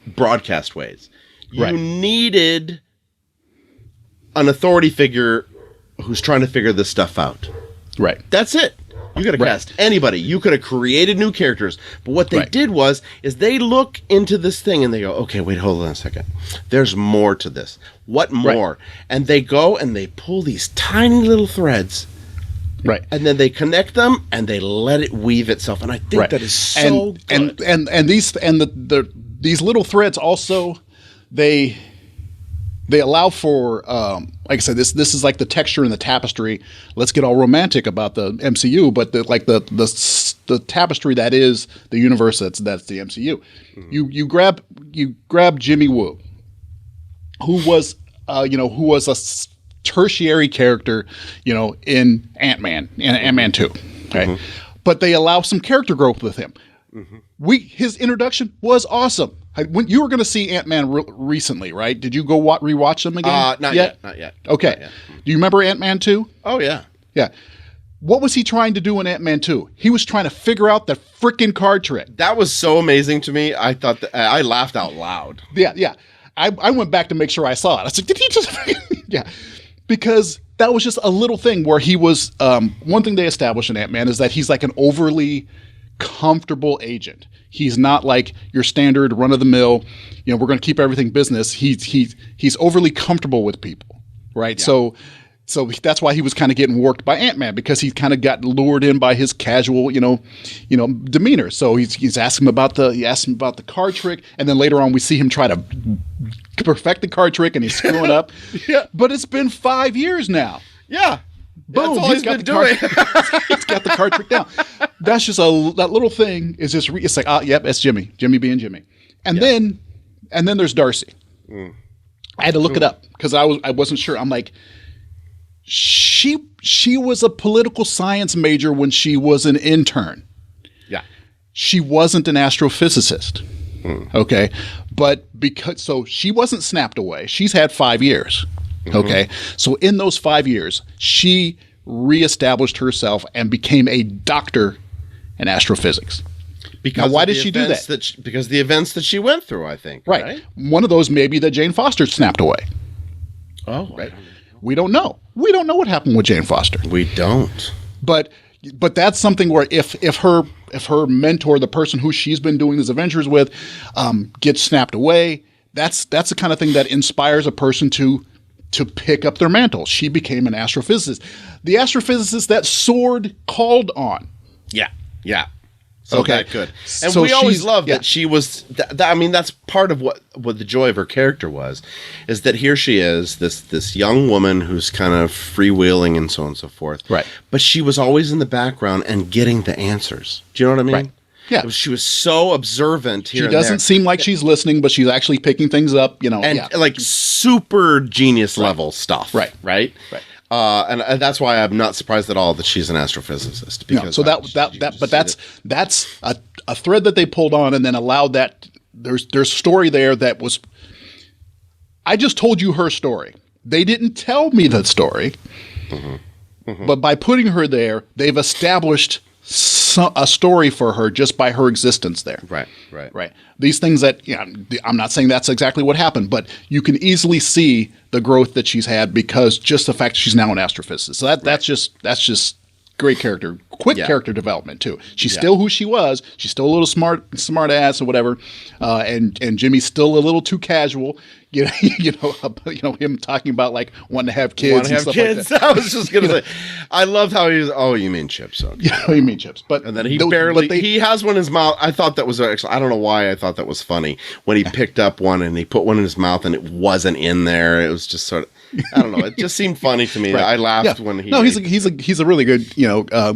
broadcast ways. You needed an authority figure who's trying to figure this stuff out. Right. That's it. You could have cast anybody. You could have created new characters. But what they did is they look into this thing and they go, okay, wait, hold on a second. There's more to this. What more? And they go and they pull these tiny little threads. Right. And then they connect them and they let it weave itself. And I think that is so good. And these little threads also, they allow for, like I said, this is like the texture in the tapestry. Let's get all romantic about the MCU, but the tapestry that is the universe that's the MCU. Mm-hmm. You grab Jimmy Woo, who was a tertiary character, in Ant-Man and Ant-Man 2. Okay. Mm-hmm. But they allow some character growth with him. Mm-hmm. His introduction was awesome. When you were going to see Ant-Man recently, right? Did you go rewatch them again? Not yet. Okay. Not yet. Do you remember Ant-Man 2? Oh, yeah. Yeah. What was he trying to do in Ant-Man 2? He was trying to figure out the freaking card trick. That was so amazing to me. I thought that I laughed out loud. Yeah. I went back to make sure I saw it. I was like, did he just... Yeah. Because that was just a little thing where he was... one thing they established in Ant-Man is that he's like an overly comfortable agent. He's not like your standard run-of-the-mill, we're going to keep everything business. He's overly comfortable with people, right? Yeah. So that's why he was kind of getting worked by Ant-Man, because he kind of got lured in by his casual, demeanor. So he's asking him about the card trick, and then later on we see him try to perfect the card trick, and he's screwing up. Yeah. But it's been 5 years now. Yeah. Boom, That's all he's been doing. He's got the card trick down. That's just that little thing is just it's like, yep, it's Jimmy being Jimmy. And then there's Darcy. I had to look it up because I wasn't sure. I'm like, she was a political science major when she was an intern. Yeah. She wasn't an astrophysicist. Okay. But so she wasn't snapped away. She's had 5 years. Okay. So in those 5 years, she reestablished herself and became a doctor in astrophysics. Because now, why did she do that? Because the events that she went through, I think. Right. One of those may be that Jane Foster snapped away. Oh, right. We don't know. We don't know what happened with Jane Foster. We don't. But that's something where if her mentor, the person who she's been doing these adventures with, gets snapped away, that's the kind of thing that inspires a person to pick up their mantle. She became an astrophysicist. The astrophysicist that Sword called on. Yeah. Yeah. So okay, that good. And so we always loved that she was. I mean, that's part of what the joy of her character was, is that here she is, this young woman who's kind of freewheeling and so on and so forth. Right. But she was always in the background and getting the answers. Do you know what I mean? Right. Yeah. She was so observant here. She doesn't seem like she's listening, but she's actually picking things up. And like super genius level stuff. Right. Right. Right. And that's why I'm not surprised at all that she's an astrophysicist. Because so that's a thread that they pulled on and then allowed that. There's story there that was. I just told you her story. They didn't tell me that story, but by putting her there, they've established a story for her just by her existence there. Right. These things that I'm not saying that's exactly what happened, but you can easily see the growth that she's had because just the fact that she's now an astrophysicist. So that's just great character, quick character development too. She's still who she was. She's still a little smart ass or whatever, and Jimmy's still a little too casual. You know him talking about like wanting to have kids. Like that. I was just gonna say, I loved how he was. Oh, you mean chips? Okay. Yeah, you mean chips. But and then he has one in his mouth. I thought that was actually. I don't know why I thought that was funny when he picked up one and he put one in his mouth and it wasn't in there. It was just sort of. I don't know. It just seemed funny to me. Right. I laughed when he. No, he's a really good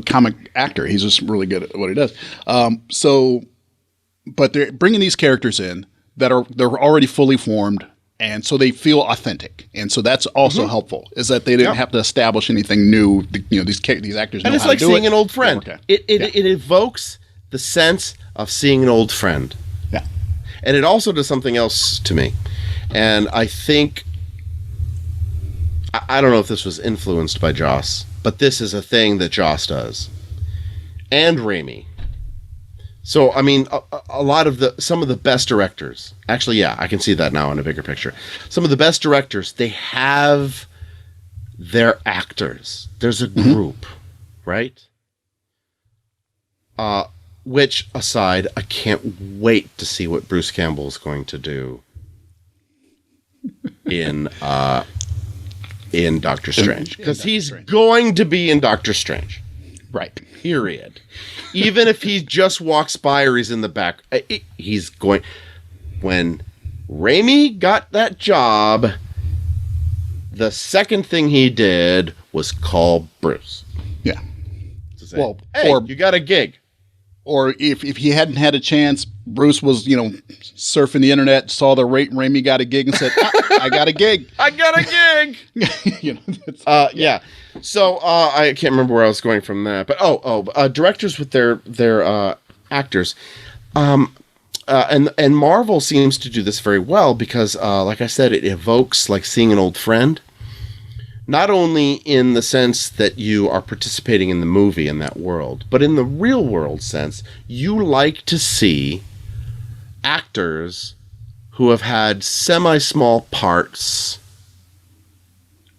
comic actor. He's just really good at what he does. But they're bringing these characters in they're already fully formed. And so they feel authentic, and so that's also helpful. Is that they didn't have to establish anything new. These actors know and it's how like to do seeing it. an old friend. It evokes the sense of seeing an old friend. Yeah, and it also does something else to me. And I think I don't know if this was influenced by Joss, but this is a thing that Joss does, and Raimi. So, I mean, some of the best directors, actually, I can see that now in a bigger picture. Some of the best directors, they have their actors. There's a group, right? Which aside, I can't wait to see what Bruce Campbell is going to do in Doctor Strange. Because he's going to be in Doctor Strange. Right. Period. Even if he just walks by or he's in the back, he's going. When Raimi got that job, the second thing he did was call Bruce. Yeah. To say, hey, you got a gig. Or if he hadn't had a chance, Bruce was, surfing the internet, saw the Raimi got a gig and said, I got a gig. I got a gig. Yeah. So I can't remember where I was going from that, but directors with their actors, and Marvel seems to do this very well because, like I said, it evokes like seeing an old friend. Not only in the sense that you are participating in the movie in that world, but in the real world sense, you like to see actors who have had semi-small parts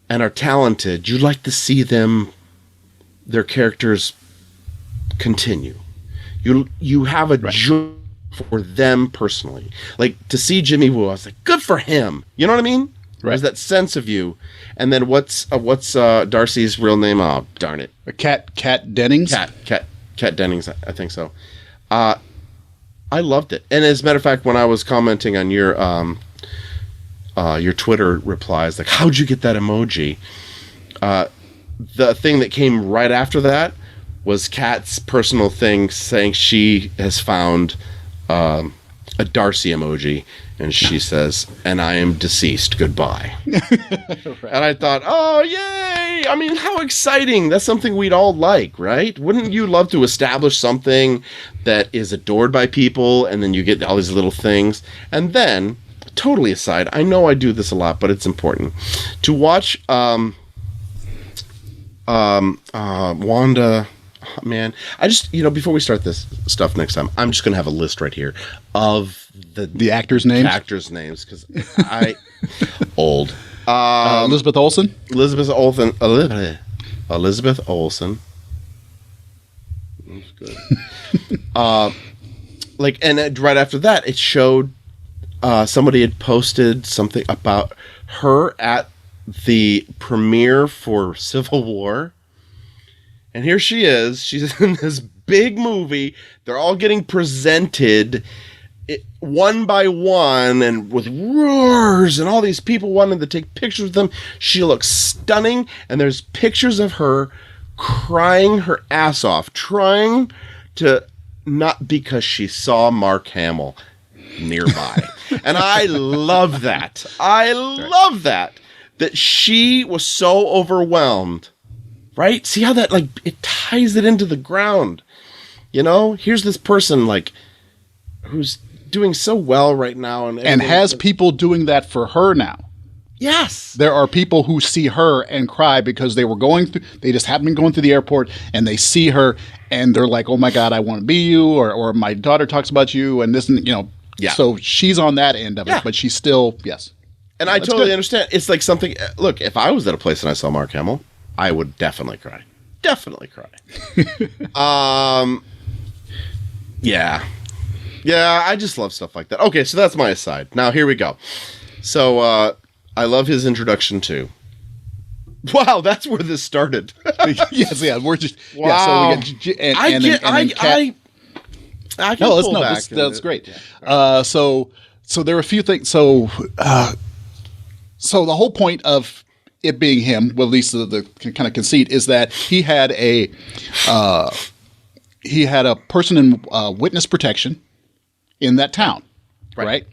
and are talented. You like to see their characters continue. You have a joy for them personally. Like to see Jimmy Woo, I was like, good for him. You know what I mean? Right. There's that sense of you. And then what's Darcy's real name? Oh, darn it. Kat Dennings? Kat Dennings, I think so. I loved it. And as a matter of fact, when I was commenting on your Twitter replies, like, how'd you get that emoji? the thing that came right after that was Kat's personal thing saying she has found a Darcy emoji, and she says, "And I am deceased. Goodbye." Right. And I thought, oh, yay! I mean, how exciting! That's something we'd all like, right? Wouldn't you love to establish something that is adored by people, and then you get all these little things? And then, totally aside, I know I do this a lot, but it's important to watch Wanda. Man, I just, before we start this stuff next time, I'm just going to have a list right here of the actors' names. Actors' names, because old. Elizabeth Olsen. Elizabeth Olsen. Elizabeth Olsen. That's good. And right after that, it showed somebody had posted something about her at the premiere for Civil War. And here she is. She's in this big movie. They're all getting presented one by one and with roars and all these people wanting to take pictures with them. She looks stunning. And there's pictures of her crying her ass off, trying to, not because she saw Mark Hamill nearby. And I love that. I love that she was so overwhelmed. Right? See how that, it ties it into the ground. Here's this person, who's doing so well right now. And has people doing that for her now. Yes. There are people who see her and cry because they just happen to be going through the airport and they see her and they're like, oh my God, I want to be you. Or my daughter talks about you and this, Yeah. So she's on that end of it, but she's still, yes. And I totally understand. It's like something, look, if I was at a place and I saw Mark Hamill, I would definitely cry. Definitely cry. Yeah. Yeah, I just love stuff like that. Okay, so that's my aside. Now, here we go. So, I love his introduction, too. Wow, that's where this started. Yes, yeah, we're just... Wow. Yeah, so we get... I can pull back. That's great. Yeah. So there are a few things... So the whole point of it being him, well, at least the kind of conceit, is that he had a person in witness protection in that town, right?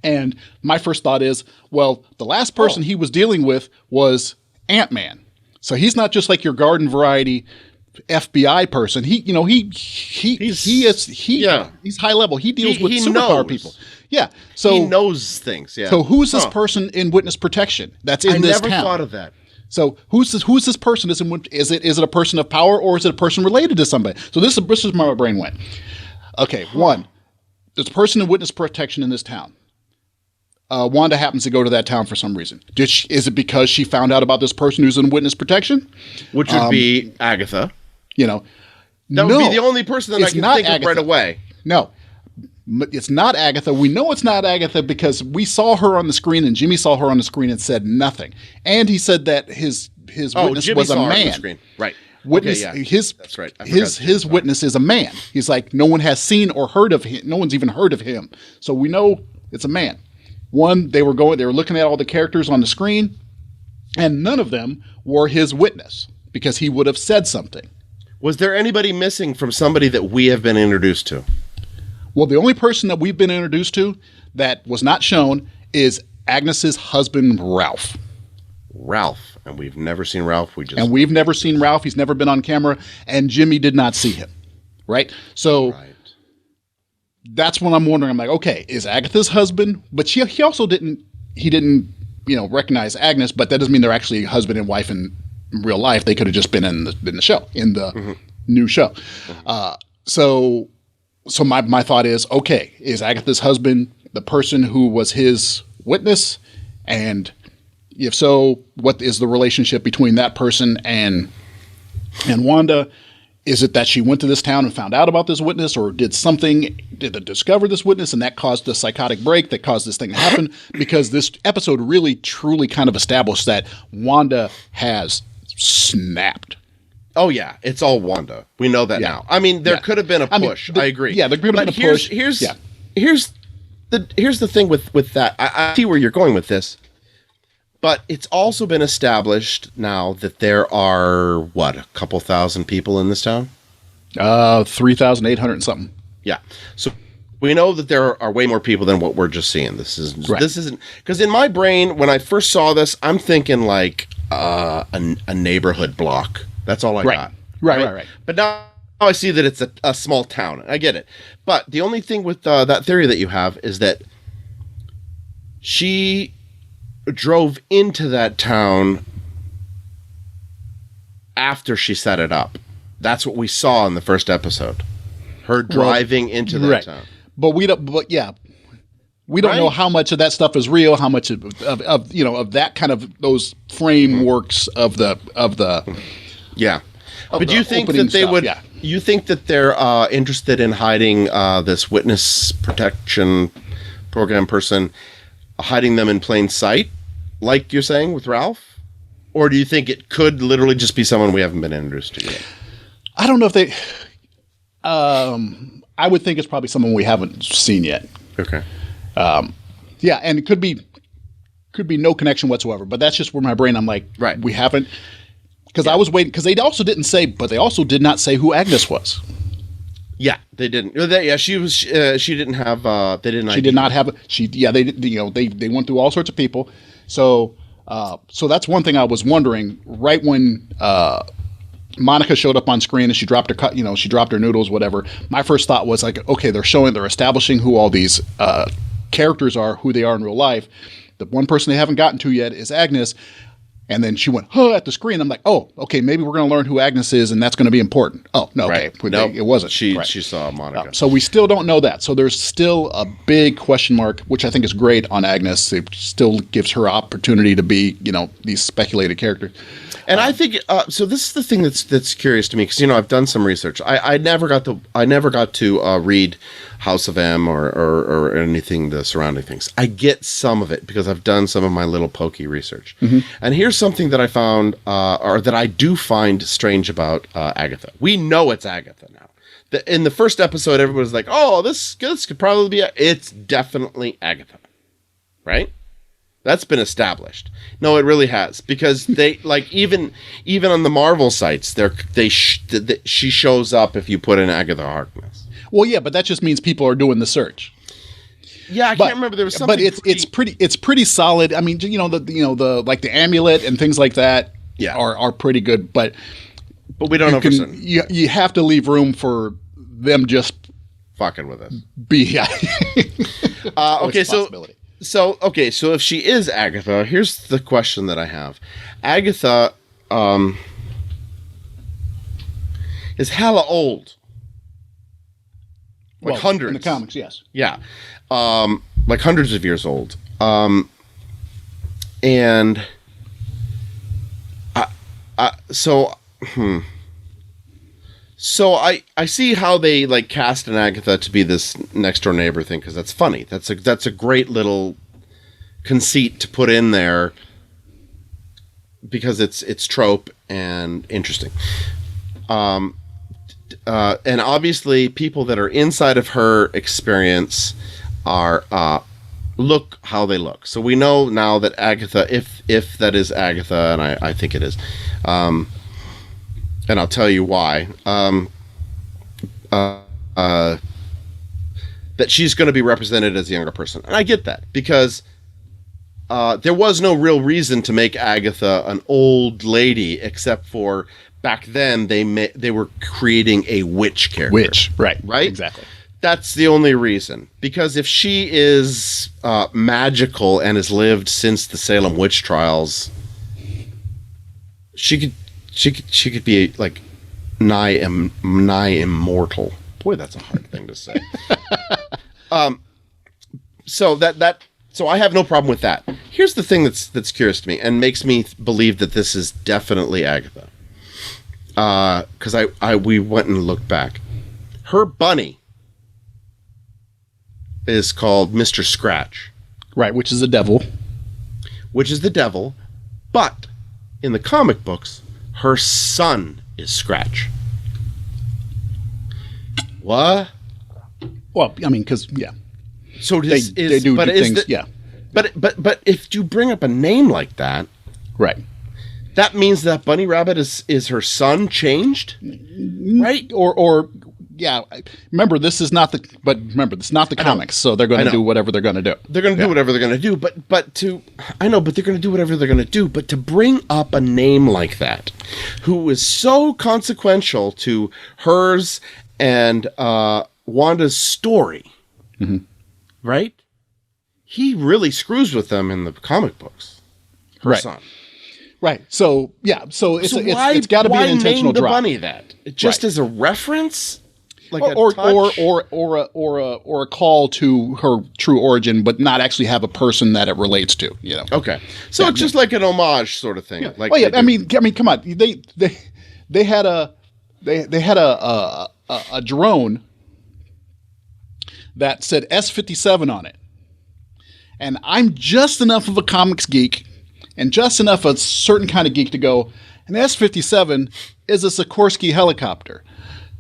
And my first thought is, well, the last person he was dealing with was Ant-Man, so he's not just like your garden variety FBI person. He's high level. He deals with superpower people. Yeah. So he knows things. Yeah. So who's this person in witness protection that's in this town? I never thought of that. So who's this person? Is it a person of power or is it a person related to somebody? So this is where my brain went. Okay. One, there's a person in witness protection in this town. Wanda happens to go to that town for some reason. Is it because she found out about this person who's in witness protection? Which would be Agatha. That would be the only person that I can think of right away. No, it's not Agatha. We know it's not Agatha because we saw her on the screen and Jimmy saw her on the screen and said nothing. And he said that his witness Jimmy was a saw her man. on the screen. Right. Witness. Okay, yeah. That's right. His witness is a man. He's like, no one has seen or heard of him. No one's even heard of him. So we know it's a man. One, they were looking at all the characters on the screen, and none of them were his witness because he would have said something. Was there anybody missing from somebody that we have been introduced to? Well, the only person that we've been introduced to that was not shown is Agnes's husband, Ralph. Ralph. And we've never seen Ralph. We've never seen Ralph. He's never been on camera. And Jimmy did not see him. Right? So that's what I'm wondering. I'm like, okay, is Agatha's husband? But he also didn't recognize Agnes, but that doesn't mean they're actually husband and wife in real life. They could have just been in the show, in the new show. So my thought is, okay, is Agatha's husband the person who was his witness? And if so, what is the relationship between that person and Wanda? Is it that she went to this town and found out about this witness, or did they discover this witness and that caused the psychotic break that caused this thing to happen? Because this episode really, truly kind of established that Wanda has snapped. Oh, yeah. It's all Wanda. We know that now. I mean, there could have been a push. I agree. Yeah, there could have been a push. Here's the thing with that. I see where you're going with this. But it's also been established now that there are, what, a couple thousand people in this town? 3,800 and something. Yeah. So we know that there are way more people than what we're just seeing. This isn't, because in my brain, when I first saw this, I'm thinking like a neighborhood block. That's all I got. Right. But now I see that it's a small town. I get it. But the only thing with that theory that you have is that she drove into that town after she set it up. That's what we saw in the first episode. Her driving into that town. But we don't. But yeah, we don't know how much of that stuff is real. How much of that kind of those frameworks of the. Yeah. But do you think that they would? Yeah. You think that they're interested in hiding this witness protection program person, hiding them in plain sight, like you're saying with Ralph? Or do you think it could literally just be someone we haven't been introduced to yet? I don't know if they. I would think it's probably someone we haven't seen yet. Okay. Yeah, and it could be no connection whatsoever. But that's just where my brain. I'm like, right. We haven't. Because I was waiting. Because they also didn't say, but they also did not say who Agnes was. Yeah, they didn't. She was. She didn't have. They didn't. She did not have. She. Yeah, they. They went through all sorts of people. So that's one thing I was wondering. Right when Monica showed up on screen and she dropped her. She dropped her noodles, whatever. My first thought was like, okay, they're establishing who all these characters are, who they are in real life. The one person they haven't gotten to yet is Agnes. And then she went, at the screen. I'm like, oh, okay, maybe we're going to learn who Agnes is, and that's going to be important. Oh, no, right. Okay. Nope. It wasn't. She saw Monica. So we still don't know that. So there's still a big question mark, which I think is great on Agnes. It still gives her opportunity to be, these speculated characters. And I think so. This is the thing that's curious to me because I've done some research. I never got to read House of M or anything the surrounding things. I get some of it because I've done some of my little pokey research. Mm-hmm. And here's something that I found or that I do find strange about Agatha. We know it's Agatha now. In the first episode, everyone was like, "Oh, this could probably be." It's definitely Agatha, right? That's been established. No, it really has because they even on the Marvel sites, she shows up if you put in Agatha Harkness. Well, yeah, but that just means people are doing the search. Yeah, I can't remember. There was something, but it's pretty solid. I mean, the like the amulet and things like that. Yeah. are pretty good, but we don't know for certain. You have to leave room for them just fucking with us. Okay, so if she is Agatha, here's the question that I have. Agatha is hella old. Hundreds. In the comics, yes. Yeah. Like hundreds of years old. And So I see how they like cast an Agatha to be this next door neighbor thing because that's funny. That's a great little conceit to put in there because it's trope and interesting. And obviously people that are inside of her experience are look how they look. So we know now that Agatha, if that is Agatha, and I think it is, and I'll tell you why, that she's going to be represented as a younger person. And I get that because there was no real reason to make Agatha an old lady except for back then they were creating a witch character. Witch, right? Exactly. That's the only reason. Because if she is magical and has lived since the Salem witch trials, she could be like nigh immortal. Boy, that's a hard thing to say. So I have no problem with that. Here's the thing that's curious to me and makes me believe that this is definitely Agatha. Because we went and looked back. Her bunny is called Mr. Scratch. Right, which is the devil. But in the comic books, her son is Scratch. What? Well, I mean, because, yeah. So they do things, yeah. But if you bring up a name like that, Right. that means that Bunny Rabbit is her son changed, right? Or yeah. Remember, this is not the comics, so they're going to do whatever they're going to do. They're going to do whatever they're going to do, but they're going to do whatever they're going to do. But to bring up a name like that, who is so consequential to hers and Wanda's story, right? He really screws with them in the comic books. Her son. Right. So yeah. So it's got to be why an intentional name the drop. bunny that? Just as a reference, like a or touch? or a call to her true origin, but not actually have a person that it relates to. You know. Okay. So it's just like an homage sort of thing. Yeah. Like Well, yeah. I mean, come on. They had a drone that said S-57 on it, and I'm just enough of a comics geek and just enough a certain kind of geek to go, an S-57 is a Sikorsky helicopter.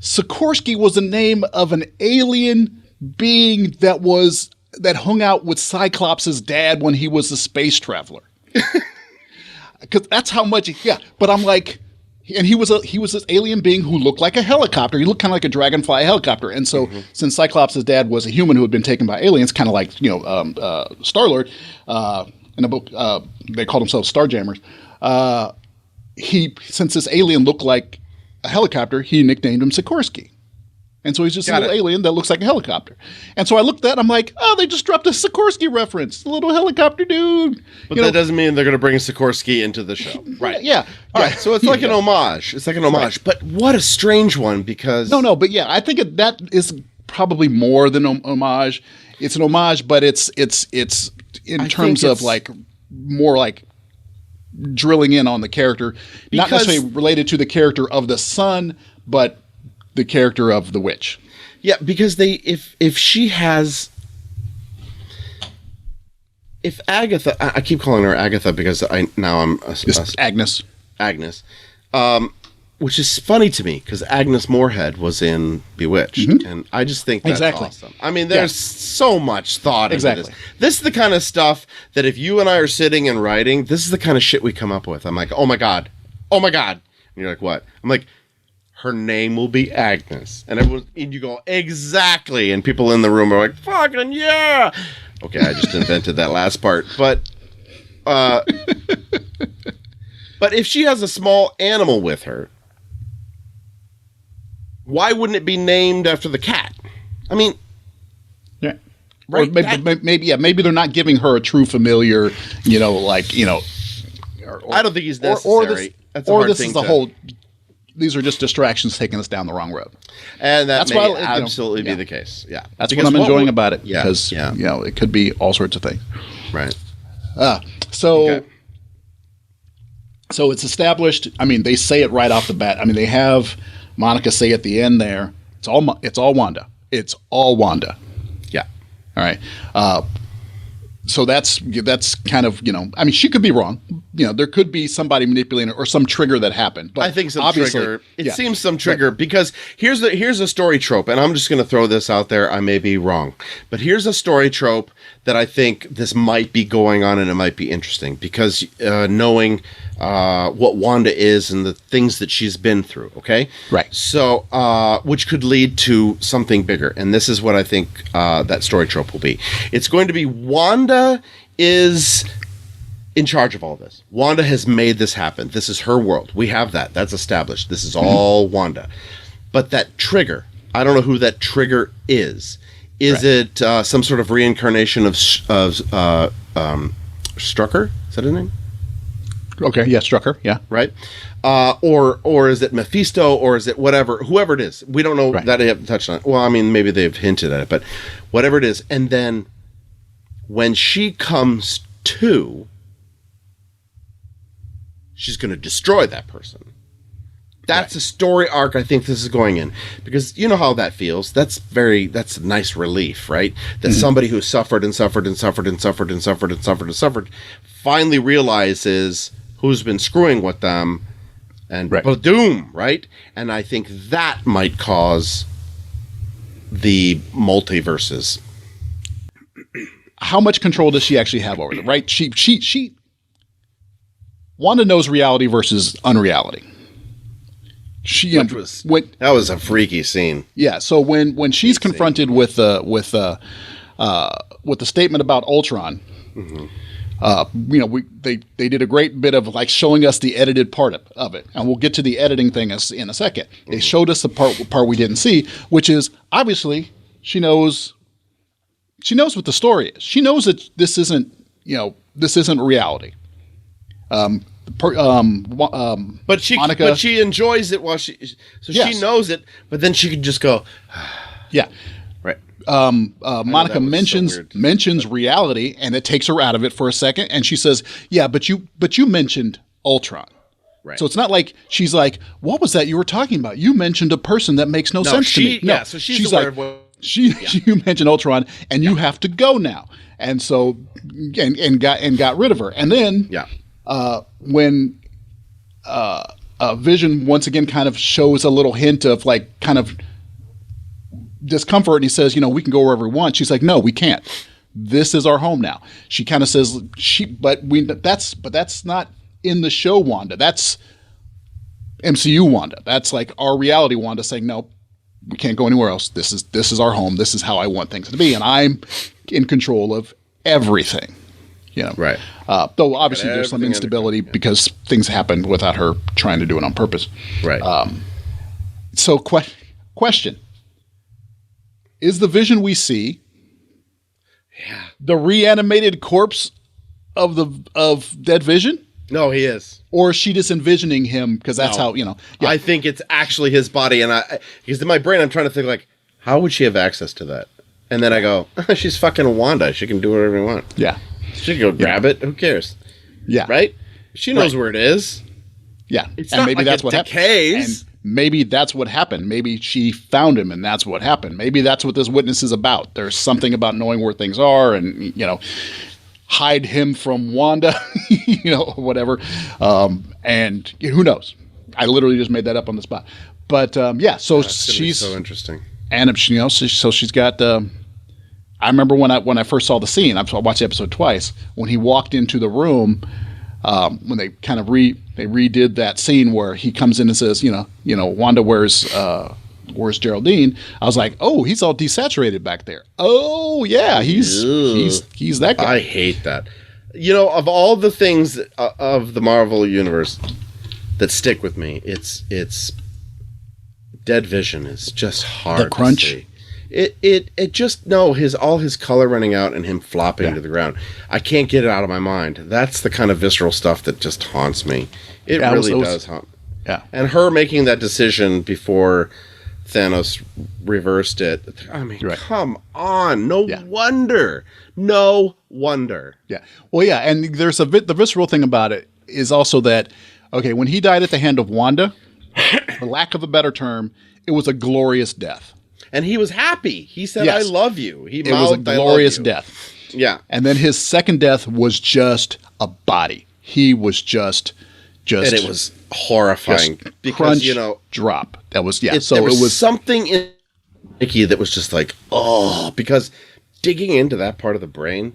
Sikorsky was the name of an alien being that hung out with Cyclops' dad when he was a space traveler. Because that's how much, But I'm like, and he was this alien being who looked like a helicopter. He looked kind of like a dragonfly helicopter. And so, since Cyclops' dad was a human who had been taken by aliens, kind of like Star-Lord, in the book, they called themselves Starjammers. Since this alien looked like a helicopter, he nicknamed him Sikorsky. And so he's just a little alien that looks like a helicopter. And so I looked at it, I'm like, oh, they just dropped a Sikorsky reference. The little helicopter dude. But that doesn't mean they're going to bring Sikorsky into the show. Right. Yeah. All right. So it's like an homage. It's like an homage. Right. But what a strange one, because... No, but yeah, I think that is probably more than homage. It's an homage, but it's in terms of like more like drilling in on the character, not necessarily related to the character of the son, but the character of the witch. Yeah, because if Agatha, I keep calling her Agatha because I'm Agnes. Agnes, which is funny to me because Agnes Moorehead was in Bewitched, and I just think that's awesome. I mean, there's so much thought into this. This is the kind of stuff that if you and I are sitting and writing, this is the kind of shit we come up with. I'm like, oh my god, and you're like, what? I'm like, her name will be Agnes, and you go, exactly, and people in the room are like, fucking yeah. Okay, I just invented that last part, but if she has a small animal with her, why wouldn't it be named after the cat? I mean, yeah, right. Or maybe they're not giving her a true familiar. I don't think he's necessary. These are just distractions taking us down the wrong road, and that's may absolutely be the case. Yeah, that's what I'm enjoying about it. Because it could be all sorts of things. Right. So it's established. I mean, they say it right off the bat. I mean, they have Monica say at the end there, it's all Wanda. It's all Wanda. Yeah. All right. So that's kind of, I mean, she could be wrong. There could be somebody manipulating it or some trigger that happened. But I think some trigger. It seems some trigger because here's a story trope, and I'm just going to throw this out there. I may be wrong, but here's a story trope that I think this might be going on, and it might be interesting because knowing what Wanda is and the things that she's been through. Okay, right. So which could lead to something bigger, and this is what I think that story trope will be. It's going to be Wanda is in charge of all this. Wanda has made this happen. This is her world. We have that. That's established. This is all Wanda. But that trigger, I don't know who that trigger is. Is it some sort of reincarnation of Strucker? Is that his name? Okay, yeah, Strucker, yeah. Right? Or is it Mephisto, or is it whoever it is. We don't know that they haven't touched on it. Well, I mean, maybe they've hinted at it, but whatever it is. And then when she comes to, she's going to destroy that person. That's a story arc I think this is going in. Because you know how that feels. That's a nice relief, right? That somebody who suffered and suffered and suffered and suffered and suffered and suffered and suffered finally realizes who's been screwing with them, and boom, right? And I think that might cause the multiverses. how much control does she actually have over them? Right? Wanda knows reality versus unreality. That was a freaky scene. Yeah. So when she's confronted with the statement about Ultron, they did a great bit of like showing us the edited part of it, and we'll get to the editing thing in a second. They showed us the part we didn't see, which is obviously she knows what the story is. She knows that this isn't reality. But she enjoys it she knows it, but then she can just go, yeah, right. Monica mentions reality, and it takes her out of it for a second, and she says, "Yeah, but you mentioned Ultron." Right. So it's not like she's like, "What was that you were talking about? You mentioned a person that makes no sense to me." No, yeah, so she's aware like, of what you mentioned Ultron, and you have to go now, and so and got rid of her, and then when Vision once again kind of shows a little hint of like kind of discomfort, and he says, we can go wherever we want. She's like, no, we can't. This is our home now. She kind of says that's not in the show Wanda. That's MCU Wanda. That's like our reality Wanda saying, no, we can't go anywhere else. This is our home. This is how I want things to be, and I'm in control of everything. Right. Though obviously there's some instability because things happen without her trying to do it on purpose. Right. So question. Is the Vision we see the reanimated corpse of dead Vision? No, he is. Or is she just envisioning him because that's how, Yeah. I think it's actually his body, and because in my brain I'm trying to think like, how would she have access to that? And then I go, she's fucking Wanda. She can do whatever she wants. Yeah. She can go grab it. Who cares? Yeah. Right? She knows where it is. Yeah. It's not maybe like that's what decays. And maybe that's what happened. Maybe she found him and that's what happened. Maybe that's what this witness is about. There's something about knowing where things are and, hide him from Wanda, whatever. And who knows? I literally just made that up on the spot. But so she's so interesting. And so she's got. I remember when I first saw the scene. I watched the episode twice. When he walked into the room, when they kind of they redid that scene where he comes in and says, Wanda, where's Geraldine? I was like, oh, he's all desaturated back there. Oh yeah, he's that guy. I hate that. Of all the things of the Marvel universe that stick with me, it's Dead Vision is just hard. The crunch. To see. It just all his color running out and him flopping to the ground. I can't get it out of my mind. That's the kind of visceral stuff that just haunts me. It really does haunt. Yeah. And her making that decision before Thanos reversed it. I mean, come on. No wonder. No wonder. Yeah. Well, yeah, and there's the visceral thing about it is also that when he died at the hand of Wanda, for lack of a better term, it was a glorious death. And he was happy. He said, yes. I love you. It was a glorious death. Yeah. And then his second death was just a body. He was just and it was horrifying. Because, drop. That was, there was something in Nikki that was just like, because digging into that part of the brain,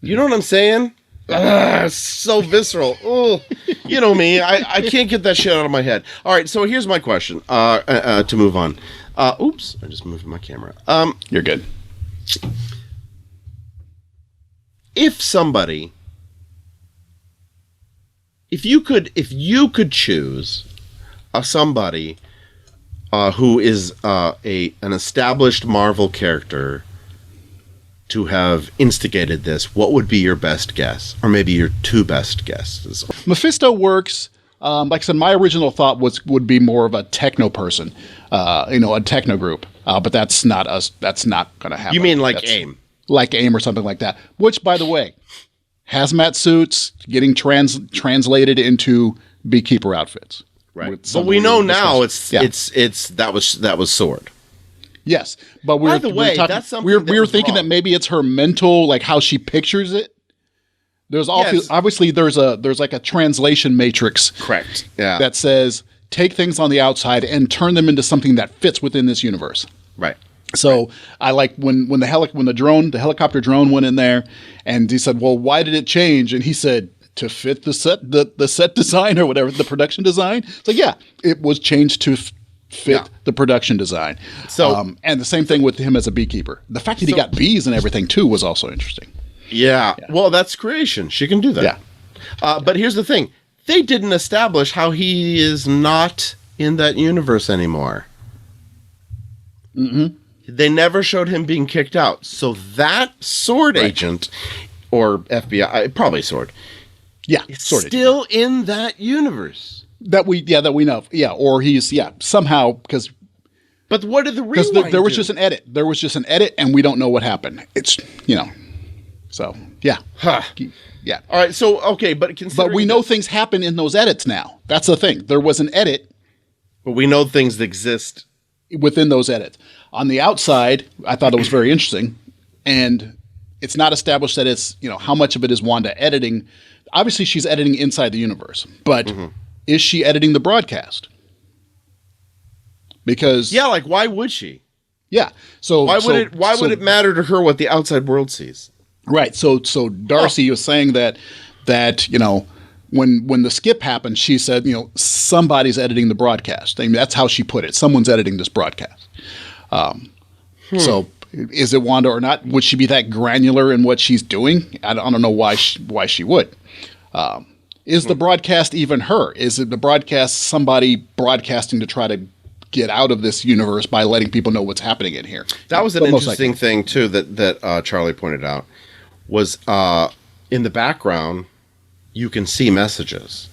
you know what I'm saying? It's so visceral. Oh, you know me. I can't get that shit out of my head. All right, so here's my question to move on. Oops, I just moved my camera. You're good. If you could choose somebody who is an established Marvel character to have instigated this, what would be your best guess, or maybe your two best guesses? Mephisto works. Like I said, my original thought would be more of a techno person, a techno group. But that's not us. That's not going to happen. You mean like AIM? Like AIM or something like that. Which, by the way, hazmat suits getting translated into beekeeper outfits. Right. But we know now that was Sword. Yes, but by the way, that's something we were thinking that maybe it's her mental, like how she pictures it. There's obviously there's like a translation matrix, correct? Yeah, that says take things on the outside and turn them into something that fits within this universe. Right. So I like when the helicopter drone went in there, and he said, "Well, why did it change?" And he said, "To fit the set design or whatever, the production design." So yeah, it was changed to fit the production design. So and the same thing with him as a beekeeper. The fact that he got bees and everything too was also interesting. Yeah. Well, that's creation. She can do that. Yeah. But here's the thing. They didn't establish how he is not in that universe anymore. Mm-hmm. They never showed him being kicked out. So that sword agent, or FBI, probably sword, is still in that universe. That we know. Yeah. Or he's, somehow, because... But what did the Because rewind there was do? just an edit. There was just an edit, and we don't know what happened. It's, so, yeah. Huh. Yeah. All right, so, okay, but considering... But we know things happen in those edits now. That's the thing. There was an edit. But we know things that exist. Within those edits. On the outside, I thought it was very interesting. And it's not established that it's, how much of it is Wanda editing. Obviously, she's editing inside the universe. But is she editing the broadcast? Because... Yeah, like, why would she? Yeah. So why would it matter to her what the outside world sees? Right. So Darcy was saying that when the skip happened, she said, somebody's editing the broadcast. I mean, that's how she put it. Someone's editing this broadcast. So is it Wanda or not? Would she be that granular in what she's doing? I don't know why she would. Is the broadcast even her? Is it the broadcast somebody broadcasting to try to get out of this universe by letting people know what's happening in here? That was an interesting thing too that Charlie pointed out was in the background you can see messages.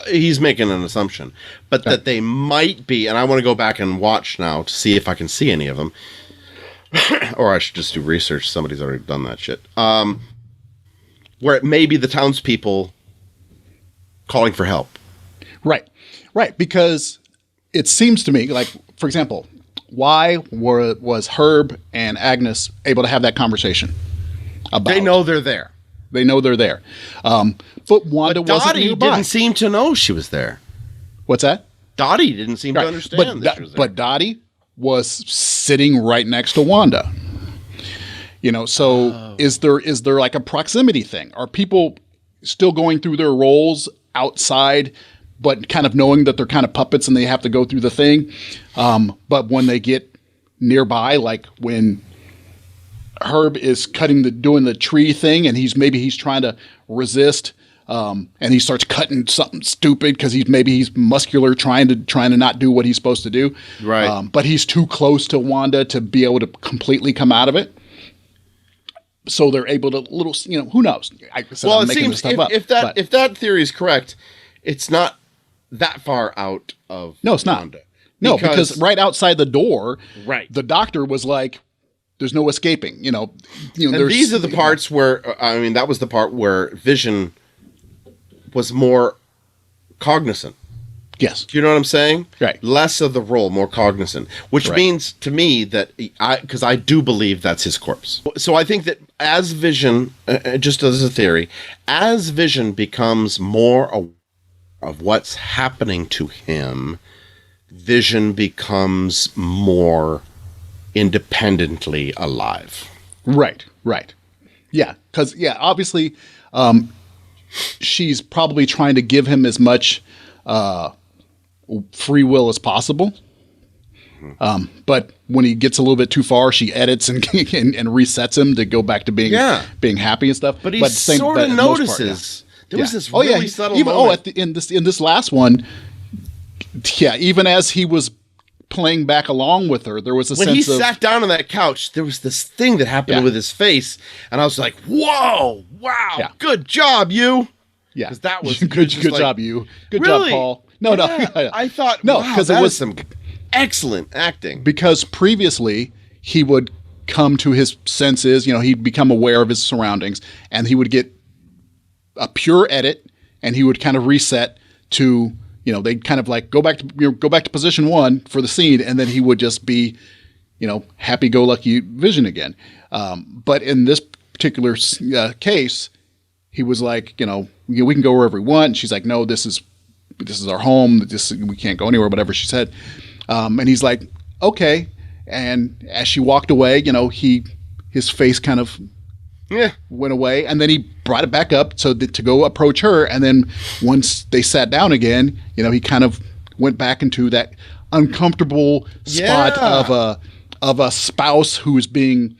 He's making an assumption, but that they might be, and I want to go back and watch now to see if I can see any of them, or I should just do research. Somebody's already done that shit. Where it may be the townspeople calling for help. Right, because it seems to me like, for example, why was Herb and Agnes able to have that conversation? They know they're there. They know they're there. But Wanda wasn't nearby. Dottie didn't seem to know she was there. What's that? Dottie didn't seem to understand that she was there. But Dottie was sitting right next to Wanda. So is there like a proximity thing? Are people still going through their roles outside, but kind of knowing that they're kind of puppets and they have to go through the thing? But when they get nearby, like when Herb is doing the tree thing, and he's trying to resist, and he starts cutting something stupid because he's muscular, trying to not do what he's supposed to do. Right. But he's too close to Wanda to be able to completely come out of it. So they're able to who knows? It seems if that theory is correct, it's not that far out of no, it's not. Wanda. No, because right outside the door, the doctor was like, "There's no escaping." And these are the parts where that was the part where Vision was more cognizant. Yes. Do you know what I'm saying? Right. Less of the role, more cognizant, which means to me that because I do believe that's his corpse. So I think that as Vision, just as a theory, as Vision becomes more aware of what's happening to him, Vision becomes more independently alive. Right. Yeah. Because, obviously, she's probably trying to give him as much free will as possible. But when he gets a little bit too far, she edits and resets him to go back to being happy and stuff. But he sort of notices. There was this really subtle moment. In this last one, even as he was playing back along with her, there was a sense of... When he sat down on that couch, there was this thing that happened with his face, and I was like, whoa, wow, good job, you. Yeah. That was good job, you. Good job, Paul. No. I thought, because it was some excellent acting. Because previously, he would come to his senses, he'd become aware of his surroundings, and he would get a pure edit, and he would kind of reset to, they'd kind of like go back to position one for the scene, and then he would just be, happy-go-lucky Vision again. But in this particular case, he was like, we can go wherever we want. And she's like, no, this is our home. We can't go anywhere, whatever she said. And he's like, okay. And as she walked away, his face kind of went away, and then he brought it back up to go approach her. And then once they sat down again, he kind of went back into that uncomfortable spot of a spouse who is being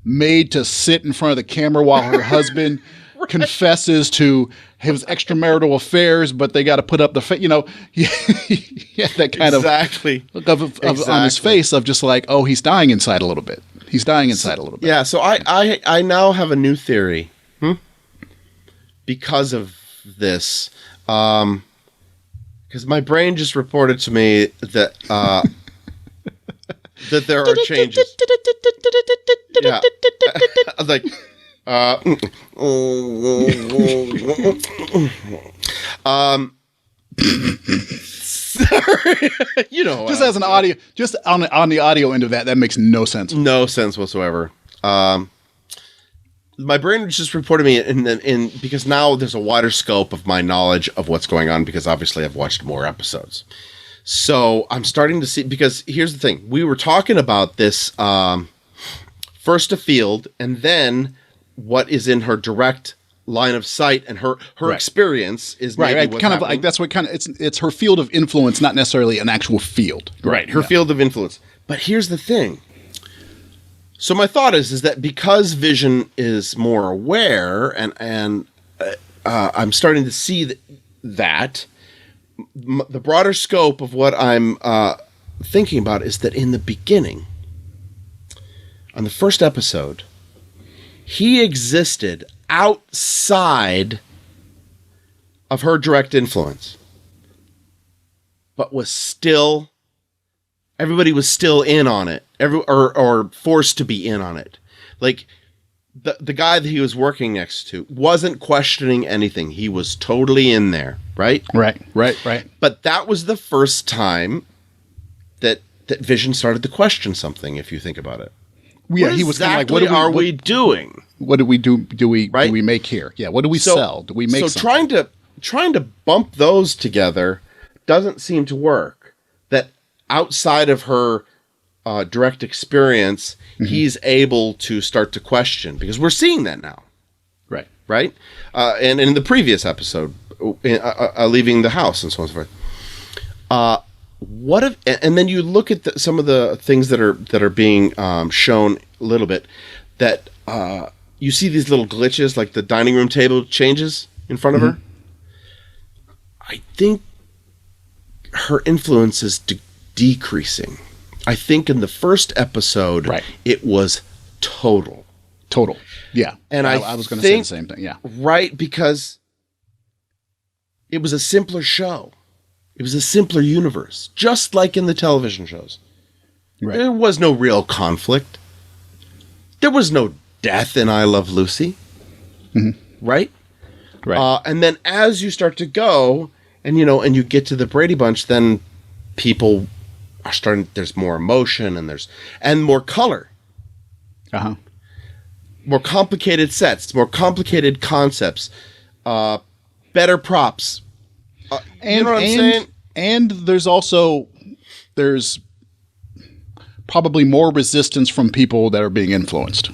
made to sit in front of the camera while her husband confesses to his extramarital affairs, but they got to put up the he had that kind of look of on his face of just like, oh, he's dying inside a little bit. He's dying inside a little bit. Yeah, so I now have a new theory because of this. Because my brain just reported to me that that there are changes. Yeah. I was like, sorry. Just as an audio, just on the audio end of that makes no sense. No sense whatsoever. My brain just reported me in because now there's a wider scope of my knowledge of what's going on, because obviously I've watched more episodes. So I'm starting to see, because here's the thing. We were talking about this first afield, and then what is in her direct line of sight, and her experience is maybe right. what's Kind happening. of like that's what kind of it's her field of influence, not necessarily an actual field. Right, her field of influence. But here's the thing. So my thought is that because Vision is more aware, and I'm starting to see that the broader scope of what I'm thinking about is that in the beginning, on the first episode, he existed outside of her direct influence, but was still, everybody was still in on it, or forced to be in on it. Like the guy that he was working next to wasn't questioning anything. He was totally in there, right? Right. But that was the first time that Vision started to question something, if you think about it. Yeah, What he was kind of like, exactly are we doing? What do we do? Do we Right? make here? Yeah. What do we sell? Do we make something? So trying to bump those together doesn't seem to work. That outside of her direct experience, he's able to start to question, because we're seeing that now. Right? And in the previous episode, leaving the house and so on and so forth. What if? And then you look at some of the things that are being shown a little bit. That you see these little glitches, like the dining room table changes in front of her. I think her influence is decreasing. I think in the first episode, it was total. Yeah. And I was going to say the same thing. Yeah. Right, because it was a simpler show. It was a simpler universe, just like in the television shows. Right. There was no real conflict. There was no death in I Love Lucy. Right? And then as you start to go, and and you get to the Brady Bunch, then people are starting, there's more emotion, and more color. More complicated sets, more complicated concepts, better props. You know what I'm saying? And there's probably more resistance from people that are being influenced.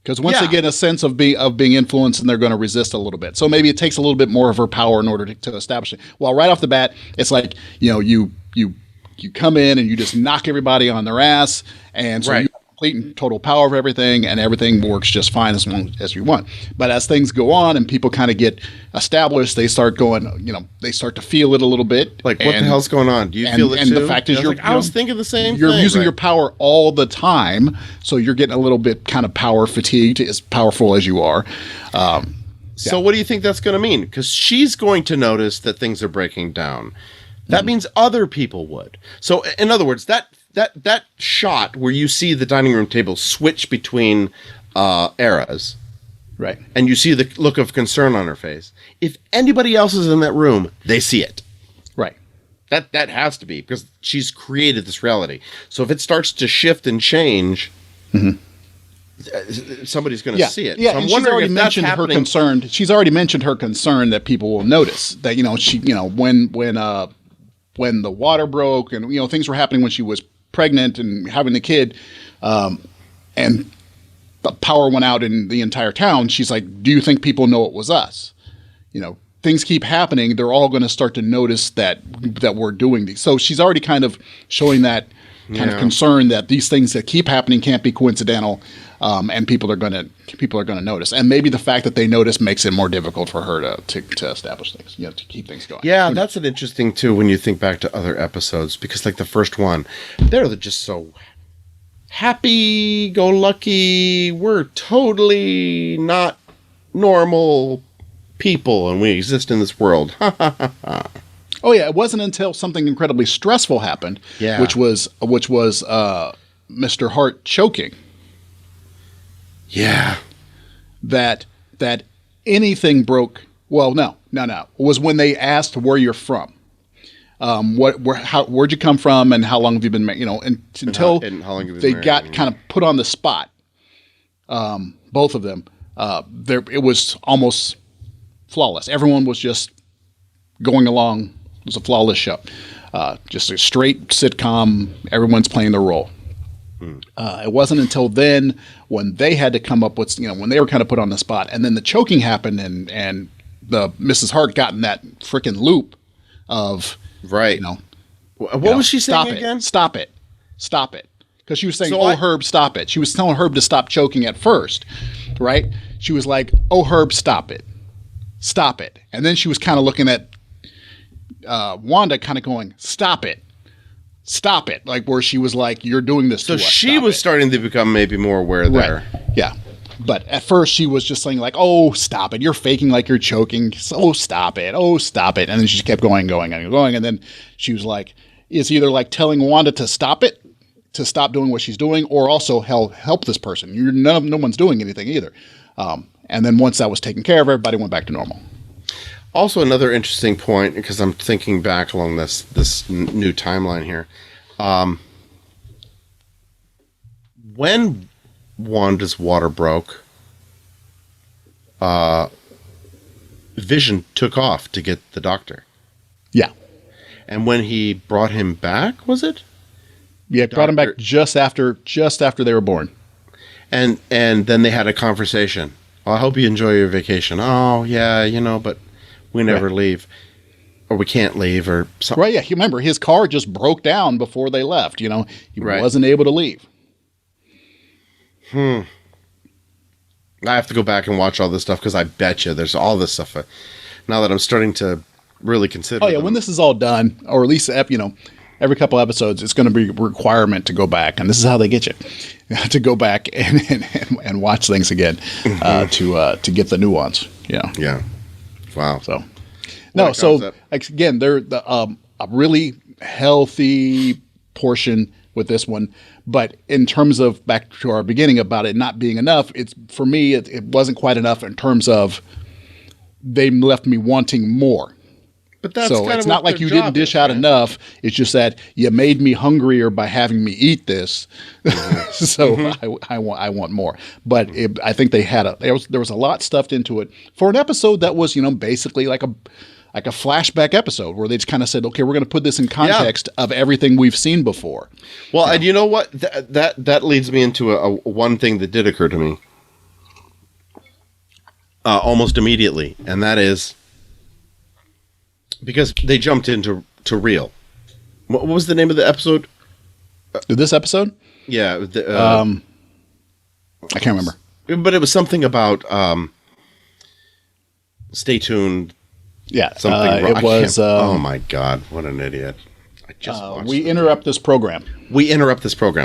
Because once they get a sense of being influenced, and they're going to resist a little bit. So maybe it takes a little bit more of her power in order to establish it. Well, right off the bat, it's like, you come in and you just knock everybody on their ass, and so you have complete and total power of everything, and everything works just fine as long as you want. But as things go on and people kind of get established, they start going, they start to feel it a little bit. Like, what the hell's going on? Do you feel it too? And the fact is, I was thinking the same thing. You're using your power all the time, so you're getting a little bit kind of power fatigued, as powerful as you are. So what do you think that's going to mean? Because she's going to notice that things are breaking down. That means other people would. So, in other words, that shot where you see the dining room table switch between eras, right, and you see the look of concern on her face, if anybody else is in that room, they see it. Right. That has to be, because she's created this reality. So if it starts to shift and change, somebody's going to see it. Yeah, so I'm and wondering she's already if that's mentioned happening. her concern. She's already mentioned her concern that people will notice that when the water broke and things were happening when she was pregnant and having the kid, and the power went out in the entire town. She's like, do you think people know it was us? You know, things keep happening. They're all going to start to notice that we're doing these. So she's already kind of showing that kind of concern that these things that keep happening can't be coincidental, and people are going to notice. And maybe the fact that they notice makes it more difficult for her to establish things, you know, to keep things going. Yeah, that's an interesting too when you think back to other episodes, because like the first one, they're just so happy-go-lucky. We're totally not normal people, and we exist in this world. Oh yeah, it wasn't until something incredibly stressful happened, which was Mr. Hart choking. Yeah. That anything broke. Well, no. It was when they asked where you're from. Where'd you come from, and how long have you been married? You know, until how long have you been they married, got kind of put on the spot. Both of them. It was almost flawless. Everyone was just going along. It was a flawless show. Just a straight sitcom. Everyone's playing their role. It wasn't until then when they had to come up with, you know, when they were kind of put on the spot, and then the choking happened, and the Mrs. Hart got in that freaking loop of, right. You know, what was she saying again? Stop it. Because she was saying, So Herb, stop it. She was telling Herb to stop choking at first, right? She was like, oh, Herb, stop it. And then she was kind of looking at Wanda kind of going, stop it. Like where she was like, you're doing this to us. So she was starting to become maybe more aware there. Right. Yeah. But at first she was just saying like, oh, stop it. You're faking like you're choking. Oh, stop it. And then she just kept going. And then she was like, it's either like telling Wanda to stop it, to stop doing what she's doing, or also help this person. No one's doing anything either. And then once that was taken care of, everybody went back to normal. Also, another interesting point, because I'm thinking back along this new timeline here. When Wanda's water broke, Vision took off to get the doctor. Yeah. And when he brought him back, was it? Yeah, brought him back just after they were born. And then they had a conversation. Oh, I hope you enjoy your vacation. Oh, yeah, you know, but we never leave. Or we can't leave or something. Right, yeah. Remember, his car just broke down before they left. You know, he wasn't able to leave. I have to go back and watch all this stuff, because I bet you there's all this stuff. Now that I'm starting to really consider. Oh, yeah. When this is all done, or at least, you know, every couple episodes, it's going to be a requirement to go back. And this is how they get you to go back and watch things again to get the nuance. Yeah. Yeah. Wow. So, no. So again, they're a really healthy portion with this one. But in terms of back to our beginning about it not being enough, it's for me, it wasn't quite enough in terms of they left me wanting more. But that's so kind it's of not like you didn't dish out enough. It's just that you made me hungrier by having me eat this. So I want more. But I think they had there was a lot stuffed into it for an episode that was, you know, basically like a flashback episode where they just kind of said, okay, we're going to put this in context of everything we've seen before. Well, and you know what? That leads me into a one thing that did occur to me almost immediately, and that is because they jumped into real. What was the name of the episode? This episode? Yeah. I can't remember. But it was something about stay tuned. Yeah. Something it was. Oh my God. What an idiot. I just watched We interrupt this program.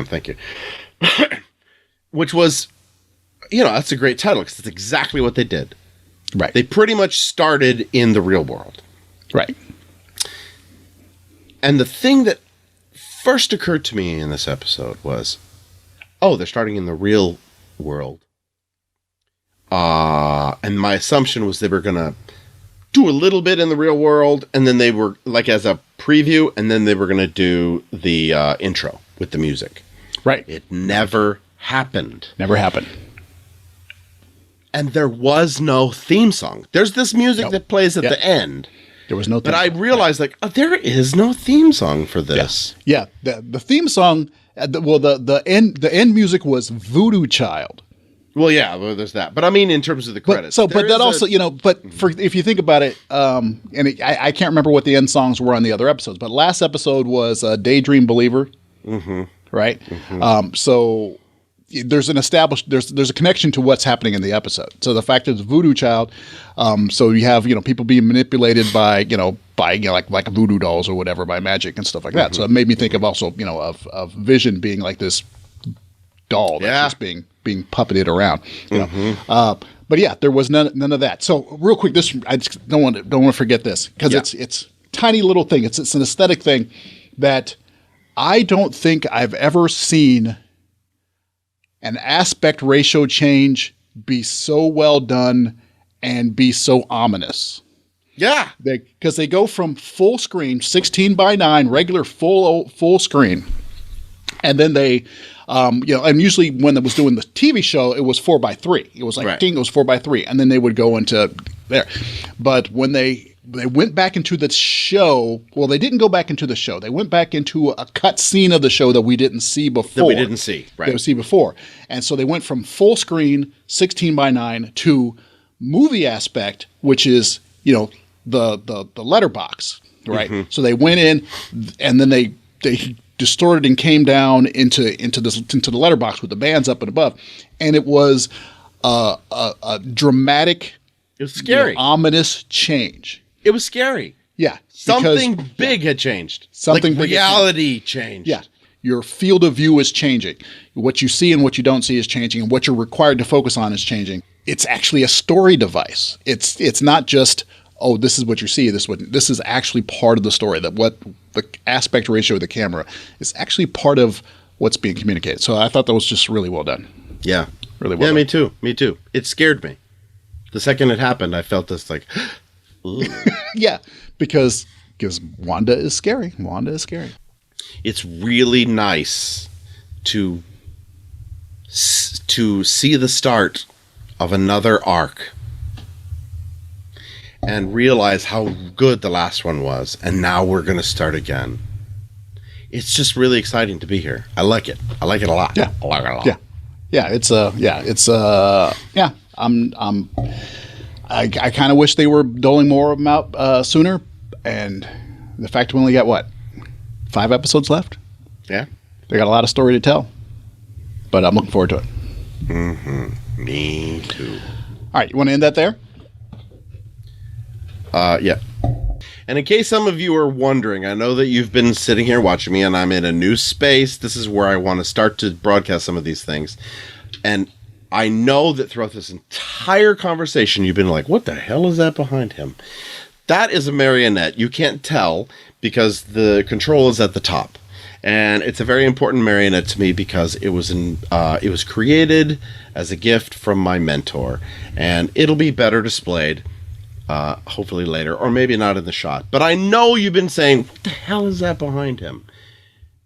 Thank you. Which was, you know, that's a great title because it's exactly what they did. Right. They pretty much started in the real world. Right. And the thing that first occurred to me in this episode was, oh, they're starting in the real world. And my assumption was they were going to do a little bit in the real world, and then they were, like, as a preview, and then they were going to do the intro with the music. Right. It never happened. Never happened. And there was no theme song. There's this music that plays at the end. There was no theme But I song. realized, like, there is no theme song for this. Yeah, the theme song, the end music was Voodoo Child. Well, yeah, well, there's that. But I mean, in terms of the credits. But that also, if you think about it, I can't remember what the end songs were on the other episodes, but last episode was Daydream Believer, right? So there's there's a connection to what's happening in the episode. So the fact that it's Voodoo Child, so you have people being manipulated by like voodoo dolls or whatever, by magic and stuff like that. So it made me think of also of Vision being like this doll that's just being puppeted around. But yeah, there was none of that. So real quick, I just don't want to forget this, because it's tiny little thing. It's an aesthetic thing that I don't think I've ever seen an aspect ratio change be so well done and be so ominous. Yeah. Because they go from full screen, 16:9, regular full screen, and then they, and usually when it was doing the TV show, it was 4:3. It was like, right. King, it was 4:3, and then they would go into there. But when they went back into the show, well, they didn't go back into the show. They went back into a cut scene of the show that we didn't see before. That we didn't see, right. That we see before. And so they went from full screen, 16:9, to movie aspect, which is, the letterbox, right? So they went in, and then they distorted and came down into the letterbox with the bands up and above, and it was a dramatic, it was scary, ominous change. It was scary. Yeah, something big had changed. Something like big reality changed. Yeah, your field of view is changing. What you see and what you don't see is changing, and what you're required to focus on is changing. It's actually a story device. It's not just, oh, this is what you see. This is actually part of the story. That what the aspect ratio of the camera is actually part of what's being communicated. So I thought that was just really well done. Yeah, really well. Yeah, done. Me too. It scared me. The second it happened, I felt this like, yeah, because Wanda is scary. Wanda is scary. It's really nice to see the start of another arc and realize how good the last one was, and now we're going to start again. It's just really exciting to be here. I like it. I like it a lot. Yeah, I like it a lot. Yeah. I kind of wish they were doling more of them out sooner, and the fact we only got 5 episodes left. Yeah, they got a lot of story to tell, but I'm looking forward to it. Me too. All right, you want to end that there? Yeah. And in case some of you are wondering, I know that you've been sitting here watching me, and I'm in a new space. This is where I want to start to broadcast some of these things. And I know that throughout this entire conversation, you've been like, what the hell is that behind him? That is a marionette. You can't tell because the control is at the top. And it's a very important marionette to me because it was created as a gift from my mentor. And it'll be better displayed hopefully later, or maybe not in the shot. But I know you've been saying, what the hell is that behind him?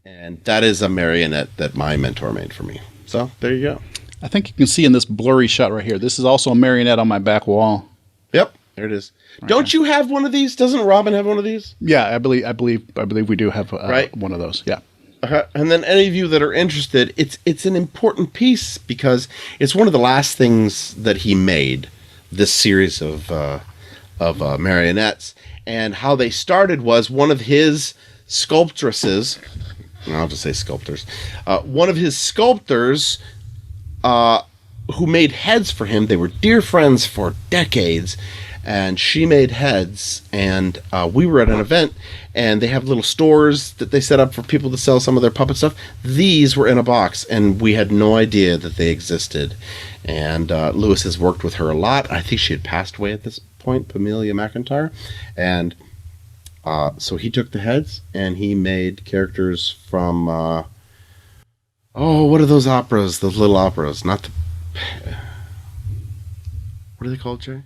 And that is a marionette that my mentor made for me. So there you go. I think you can see in this blurry shot right here, this is also a marionette on my back wall. Yep, there it is. Right. Don't you have one of these? Doesn't Robin have one of these? Yeah, I believe we do have right? one of those. Yeah. And then any of you that are interested, it's an important piece because it's one of the last things that he made. This series of marionettes, and how they started was one of his sculptresses. I'll just say sculptors. One of his sculptors, who made heads for him. They were dear friends for decades, and she made heads. And we were at an event, and they have little stores that they set up for people to sell some of their puppet stuff. These were in a box, and we had no idea that they existed. And Lewis has worked with her a lot. I think she had passed away at this point, Pamelia McIntyre. And so he took the heads, and he made characters from, what are those operas? Those little operas. Not the... What are they called, Jay?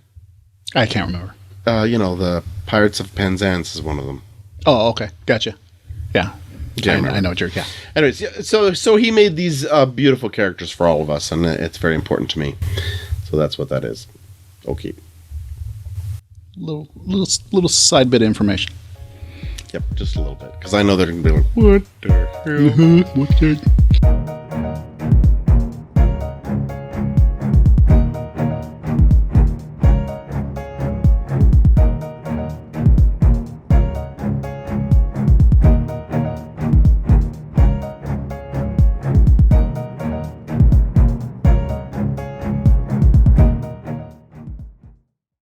I can't remember. The Pirates of Penzance is one of them. Oh, okay. Gotcha. Yeah. I know what you're... Yeah. Anyways, so he made these beautiful characters for all of us, and it's very important to me. So that's what that is. Okay. Little side bit of information. Yep, just a little bit. Because I know they're going to be like, what the hell? What the-